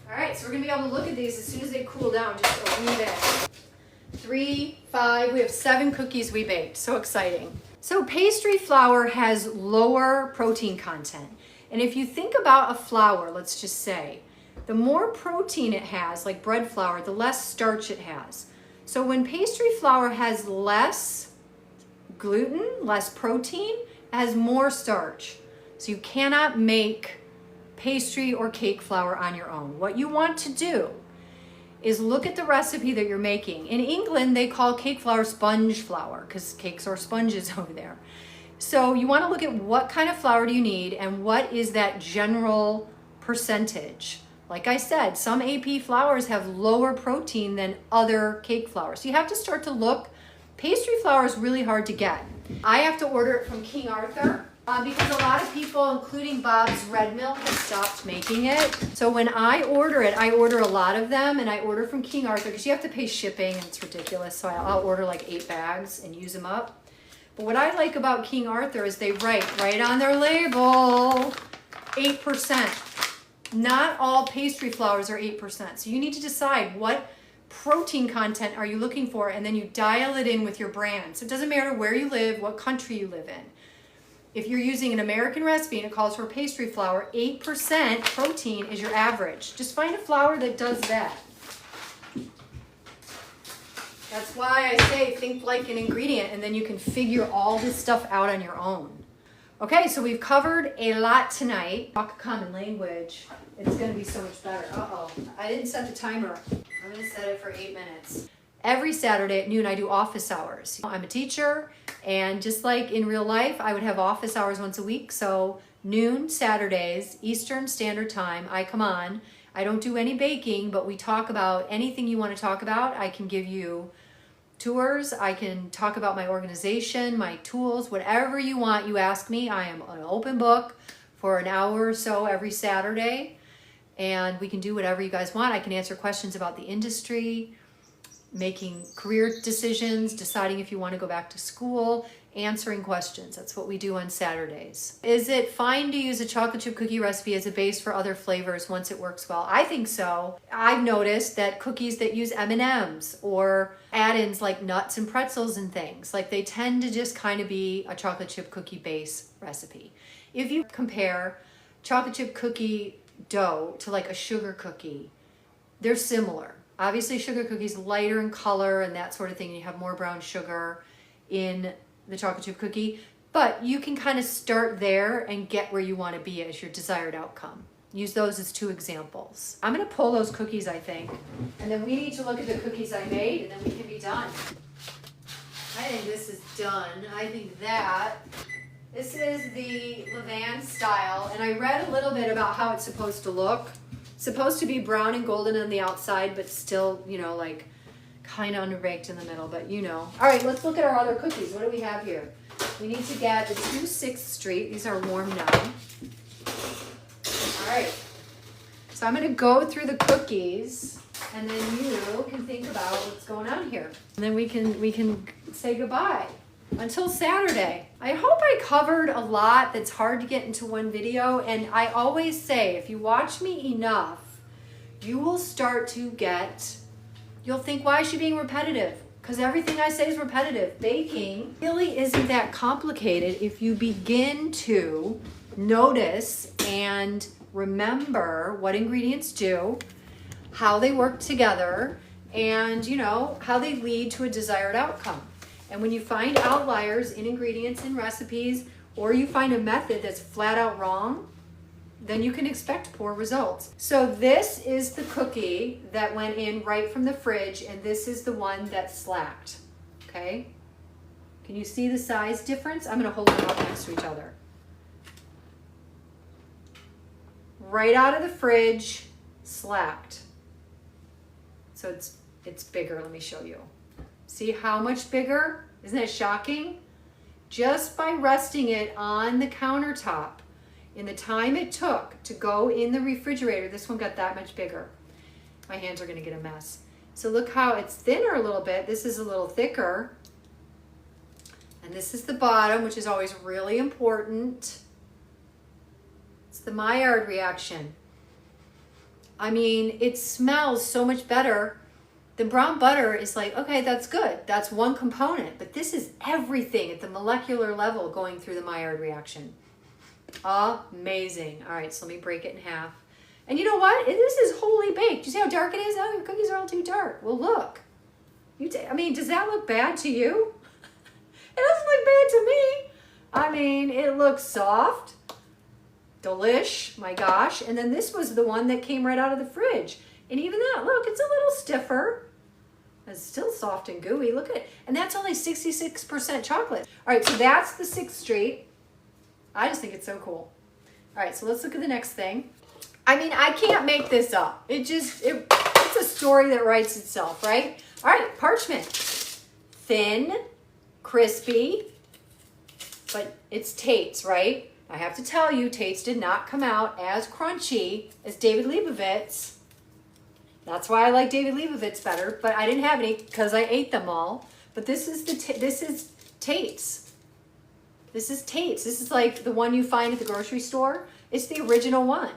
All right, so we're gonna be able to look at these as soon as they cool down, just a wee bit. 3, 5, we have 7 cookies we baked. So exciting. So pastry flour has lower protein content. And if you think about a flour, let's just say, the more protein it has, like bread flour, the less starch it has. So when pastry flour has less gluten, less protein, it has more starch. So you cannot make pastry or cake flour on your own. What you want to do is look at the recipe that you're making. In England, they call cake flour sponge flour because cakes are sponges over there. So you want to look at what kind of flour do you need and what is that general percentage. Like I said, some AP flours have lower protein than other cake flours. So you have to start to look. Pastry flour is really hard to get. I have to order it from King Arthur because a lot of people, including Bob's Red Mill, have stopped making it. So when I order it, I order a lot of them and I order from King Arthur because you have to pay shipping and it's ridiculous. So I'll order like 8 bags and use them up. But what I like about King Arthur is they write right on their label, 8%. Not all pastry flours are 8%. So you need to decide what protein content are you looking for and then you dial it in with your brand. So it doesn't matter where you live, what country you live in. If you're using an American recipe and it calls for pastry flour, 8% protein is your average. Just find a flour that does that. That's why I say think like an ingredient and then you can figure all this stuff out on your own. Okay, so we've covered a lot tonight. Talk common language. It's gonna be so much better. Uh-oh, I didn't set the timer. I'm gonna set it for 8 minutes. Every Saturday at noon, I do office hours. I'm a teacher, and just like in real life, I would have office hours once a week. So noon Saturdays, Eastern Standard Time, I come on. I don't do any baking, but we talk about anything you want to talk about. I can give you tours. I can talk about my organization, my tools, whatever you want. You ask me. I am an open book for an hour or so every Saturday, and we can do whatever you guys want. I can answer questions about the industry, making career decisions, deciding if you want to go back to school, answering questions. That's what we do on Saturdays. Is it fine to use a chocolate chip cookie recipe as a base for other flavors once it works well? I think so. I've noticed that cookies that use M&Ms or add-ins like nuts and pretzels and things, like they tend to just kind of be a chocolate chip cookie base recipe. If you compare chocolate chip cookie dough to like a sugar cookie, they're similar. Obviously, sugar cookies lighter in color and that sort of thing. You have more brown sugar in the chocolate chip cookie, but you can kind of start there and get where you want to be as your desired outcome. Use those as 2 examples. I'm going to pull those cookies, I think, and then we need to look at the cookies I made, and then we can be done. I think this is done. I think this is the Levain style, and I read a little bit about how it's supposed to look. It's supposed to be brown and golden on the outside, but still, you know, like kind of underbaked in the middle, but you know. All right, let's look at our other cookies. What do we have here? We need to get the 2 6th Street. These are warm now. All right. So I'm going to go through the cookies, and then you can think about what's going on here. And then we can say goodbye until Saturday. I hope I covered a lot that's hard to get into one video, and I always say if you watch me enough, you will start to get, you'll think, why is she being repetitive? Because everything I say is repetitive. Baking really isn't that complicated if you begin to notice and remember what ingredients do, how they work together, and you know, how they lead to a desired outcome. And when you find outliers in ingredients and recipes, or you find a method that's flat out wrong, then you can expect poor results. So this is the cookie that went in right from the fridge, and this is the one that slacked, okay? Can you see the size difference? I'm gonna hold them up next to each other. Right out of the fridge, slacked. So it's bigger, let me show you. See how much bigger? Isn't that shocking? Just by resting it on the countertop, in the time it took to go in the refrigerator, this one got that much bigger. My hands are gonna get a mess. So look how it's thinner a little bit. This is a little thicker. And this is the bottom, which is always really important. It's the Maillard reaction. I mean, it smells so much better. The brown butter is like, okay, that's good. That's one component, but this is everything at the molecular level going through the Maillard reaction. Amazing. All right, so let me break it in half. And you know what? This is wholly baked. You see how dark it is? Oh, your cookies are all too dark. Well, look. I mean, does that look bad to you? It doesn't look bad to me. I mean, it looks soft, delish, my gosh. And then this was the one that came right out of the fridge. And even that, look, it's a little stiffer. It's still soft and gooey. Look at it. And that's only 66% chocolate. All right, so that's the 6th Street. I just think it's so cool. All right, so let's look at the next thing. I mean, I can't make this up. It's a story that writes itself, right? All right, parchment. Thin, crispy, but it's Tate's, right? I have to tell you, Tate's did not come out as crunchy as David Lieovitz. That's why I like David Lieovitz better, but I didn't have any because I ate them all. But this is Tate's. This is Tate's. This is like the one you find at the grocery store. It's the original one.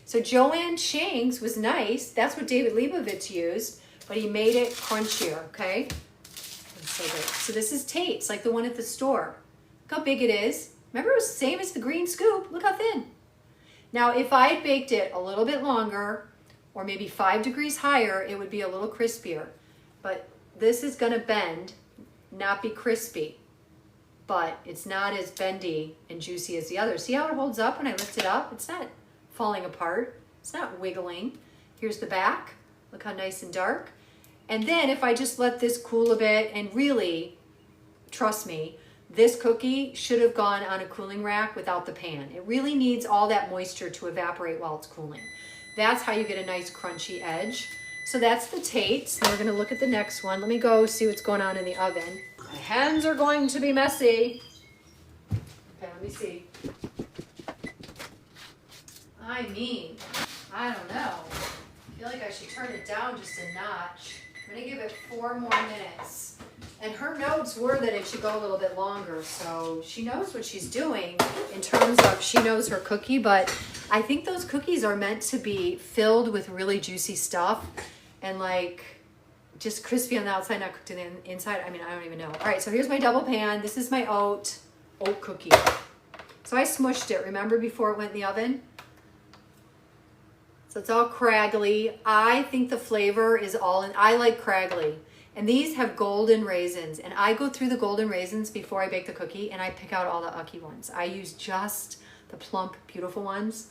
So Joanne Chang's was nice. That's what David Lieovitz used, but he made it crunchier, okay? That's so good. So this is Tate's, like the one at the store. Look how big it is. Remember, it was the same as the green scoop. Look how thin. Now, if I had baked it a little bit longer, or maybe 5 degrees higher, it would be a little crispier. But this is gonna bend, not be crispy. but it's not as bendy and juicy as the other. See how it holds up when I lift it up? It's not falling apart. It's not wiggling. Here's the back. Look how nice and dark. And then if I just let this cool a bit, and really, trust me, this cookie should have gone on a cooling rack without the pan. It really needs all that moisture to evaporate while it's cooling. That's how you get a nice crunchy edge. So that's the Tate's. Now we're gonna look at the next one. Let me go see what's going on in the oven. My hands are going to be messy. Okay, let me see. I mean, I don't know. I feel like I should turn it down just a notch. I'm gonna give it 4 more minutes. And her notes were that it should go a little bit longer, so she knows what she's doing in terms of she knows her cookie, but I think those cookies are meant to be filled with really juicy stuff and like just crispy on the outside, not cooked on the inside. I mean, I don't even know. All right, so here's my double pan. This is my oat cookie. So I smushed it, remember, before it went in the oven? So it's all craggly. I think the flavor is all in. I like craggly. And these have golden raisins. And I go through the golden raisins before I bake the cookie and I pick out all the ucky ones. I use just the plump, beautiful ones.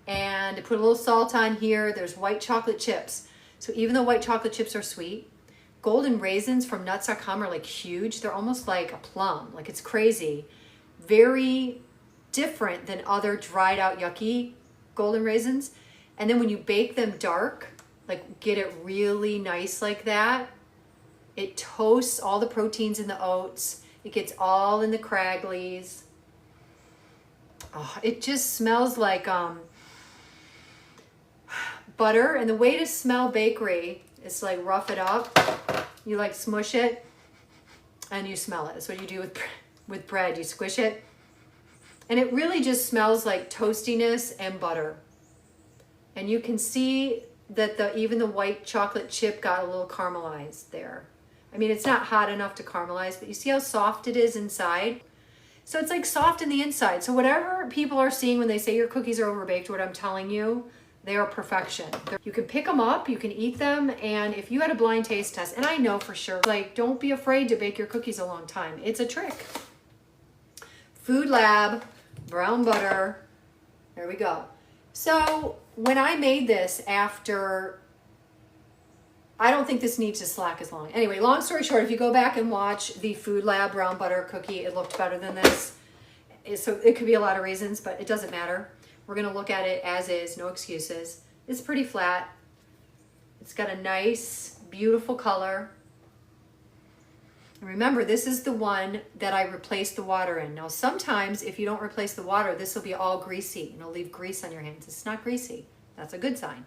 And I put a little salt on here. There's white chocolate chips. So even though white chocolate chips are sweet, golden raisins from nuts.com are like huge. They're almost like a plum. Like it's crazy. Very different than other dried out yucky golden raisins. And then when you bake them dark, like get it really nice like that, it toasts all the proteins in the oats. It gets all in the cragglies. Oh, it just smells like butter. And the way to smell bakery is like rough it up. You like smush it and you smell it. That's what you do with bread. You squish it. And it really just smells like toastiness and butter. And you can see that even the white chocolate chip got a little caramelized there. I mean, it's not hot enough to caramelize, but you see how soft it is inside? So it's like soft in the inside. So whatever people are seeing when they say your cookies are overbaked, what I'm telling you, they are perfection. You can pick them up, you can eat them, and if you had a blind taste test, and I know for sure, like, don't be afraid to bake your cookies a long time. It's a trick. Food Lab, brown butter. There we go. So when I made this after, I don't think this needs to slack as long. Anyway, long story short, if you go back and watch the Food Lab brown butter cookie, it looked better than this. So it could be a lot of reasons, but it doesn't matter. We're gonna look at it as is, no excuses. It's pretty flat. It's got a nice, beautiful color. And remember, this is the one that I replaced the water in. Now, sometimes if you don't replace the water, this will be all greasy and it'll leave grease on your hands. It's not greasy. That's a good sign.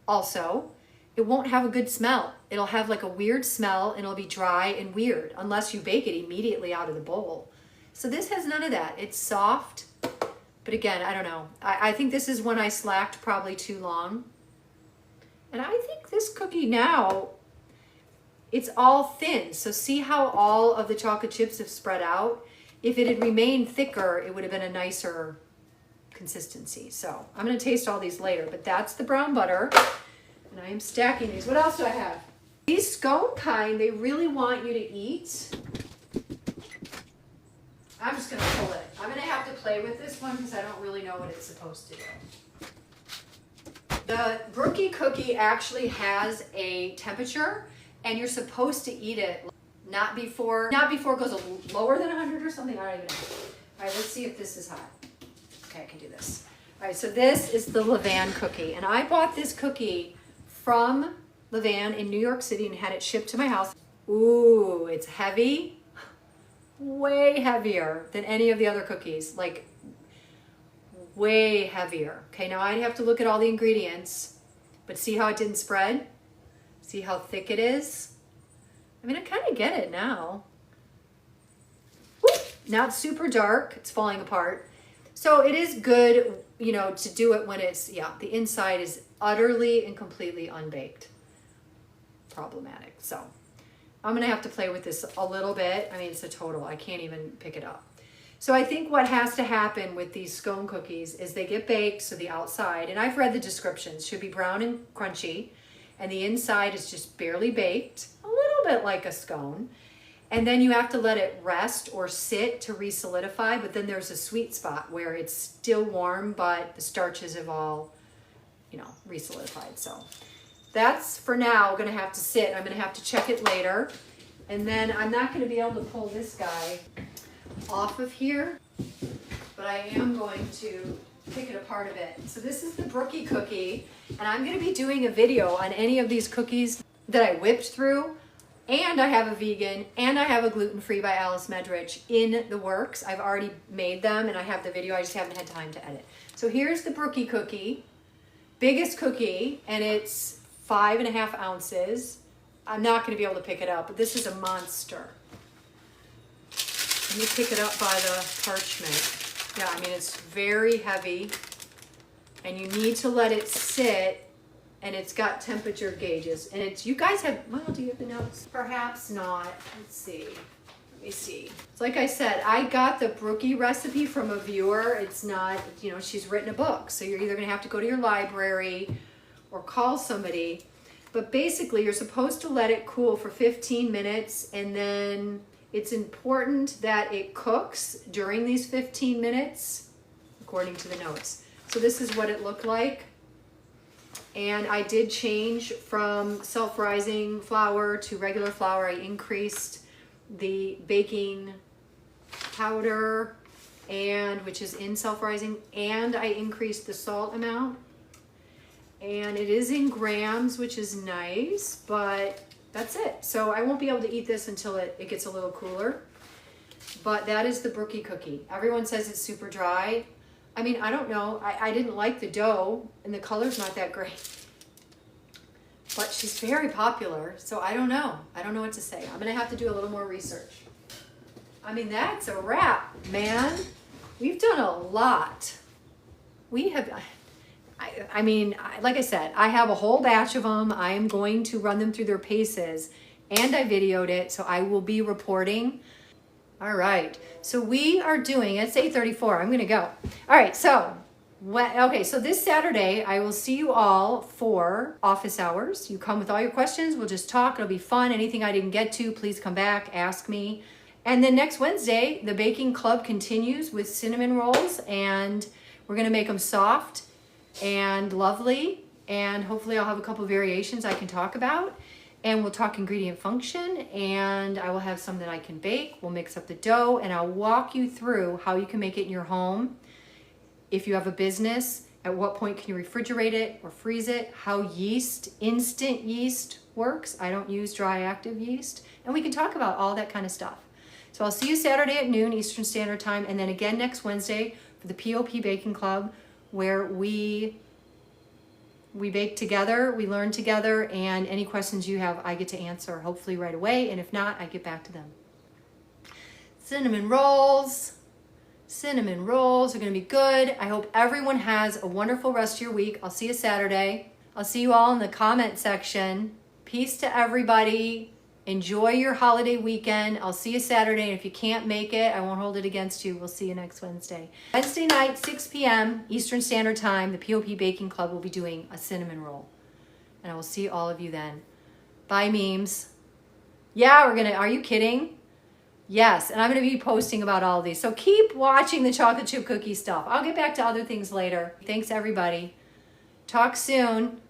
Also, it won't have a good smell. It'll have like a weird smell and it'll be dry and weird unless you bake it immediately out of the bowl. So this has none of that. It's soft, but again, I don't know. I think this is when I slacked probably too long. And I think this cookie now, it's all thin. So see how all of the chocolate chips have spread out? If it had remained thicker, it would have been a nicer consistency. So I'm gonna taste all these later, but that's the brown butter. And I am stacking these. What else do I have? These scone kind, they really want you to eat. I'm just gonna pull it. I'm gonna have to play with this one because I don't really know what it's supposed to do. The Brookie cookie actually has a temperature and you're supposed to eat it not before it goes lower than 100 or something. I don't even know. All right, let's see if this is hot. Okay, I can do this. All right, so this is the Levan cookie. And I bought this cookie from Levan in New York City and had it shipped to my house. Ooh, it's heavy. Way heavier than any of the other cookies. Like, way heavier. Okay, now I'd have to look at all the ingredients, but see how it didn't spread? See how thick it is? I mean, I kind of get it now. Whoop, not super dark, it's falling apart. So it is good, you know, to do it when it's, yeah, the inside is utterly and completely unbaked. Problematic. So I'm gonna have to play with this a little bit. I mean, it's a total, I can't even pick it up. So I think what has to happen with these scone cookies is they get baked, so the outside, and I've read the descriptions, should be brown and crunchy, and the inside is just barely baked, a little bit like a scone. And then you have to let it rest or sit to re-solidify, but then there's a sweet spot where it's still warm, but the starches have all, re-solidified. So that's for now gonna have to sit. I'm gonna have to check it later. And then I'm not gonna be able to pull this guy off of here, but I am going to pick it apart a bit. So this is the Brookie cookie, and I'm gonna be doing a video on any of these cookies that I whipped through. And I have a vegan, and I have a gluten-free by Alice Medrich in the works. I've already made them, and I have the video. I just haven't had time to edit. So here's the Brookie cookie, biggest cookie, and it's 5.5 ounces. I'm not going to be able to pick it up, but this is a monster. Let me pick it up by the parchment. Yeah, I mean, it's very heavy, and you need to let it sit. And it's got temperature gauges. And it's, you guys have, well, do you have the notes? Perhaps not. Let's see. Let me see. So like I said, I got the Brookie recipe from a viewer. It's not, she's written a book. So you're either going to have to go to your library or call somebody. But basically, you're supposed to let it cool for 15 minutes. And then it's important that it cooks during these 15 minutes, according to the notes. So this is what it looked like. And I did change from self-rising flour to regular flour. I increased the baking powder, which is in self-rising, and I increased the salt amount. And it is in grams, which is nice, but that's it. So I won't be able to eat this until it gets a little cooler. But that is the Brookie cookie. Everyone says it's super dry. I mean, I don't know. I didn't like the dough, and the color's not that great. But she's very popular, so I don't know. I don't know what to say. I'm going to have to do a little more research. I mean, that's a wrap, man. We've done a lot. We have, I mean, like I said, I have a whole batch of them. I am going to run them through their paces, and I videoed it, so I will be reporting. All right, so we are doing, it's 8:34, I'm gonna go. All right, so, so this Saturday, I will see you all for office hours. You come with all your questions, we'll just talk, it'll be fun. Anything I didn't get to, please come back, ask me. And then next Wednesday, the baking club continues with cinnamon rolls, and we're gonna make them soft and lovely, and hopefully I'll have a couple variations I can talk about. And we'll talk ingredient function, and I will have some that I can bake. We'll mix up the dough, and I'll walk you through how you can make it in your home. If you have a business, at what point can you refrigerate it or freeze it? How yeast, instant yeast works. I don't use dry active yeast. And we can talk about all that kind of stuff. So I'll see you Saturday at noon Eastern Standard Time, and then again next Wednesday for the POP Baking Club, where we bake together, we learn together, and any questions you have, I get to answer hopefully right away, and if not, I get back to them. Cinnamon rolls are gonna be good. I hope everyone has a wonderful rest of your week. I'll see you Saturday. I'll see you all in the comment section. Peace to everybody. Enjoy your holiday weekend. I'll see you Saturday, and if you can't make it, I won't hold it against you. We'll see you next Wednesday. Wednesday night, 6 p.m. Eastern Standard Time, the POP Baking Club will be doing a cinnamon roll. And I will see all of you then. Bye, memes. Yeah, are you kidding? Yes, and I'm gonna be posting about all of these. So keep watching the chocolate chip cookie stuff. I'll get back to other things later. Thanks, everybody. Talk soon.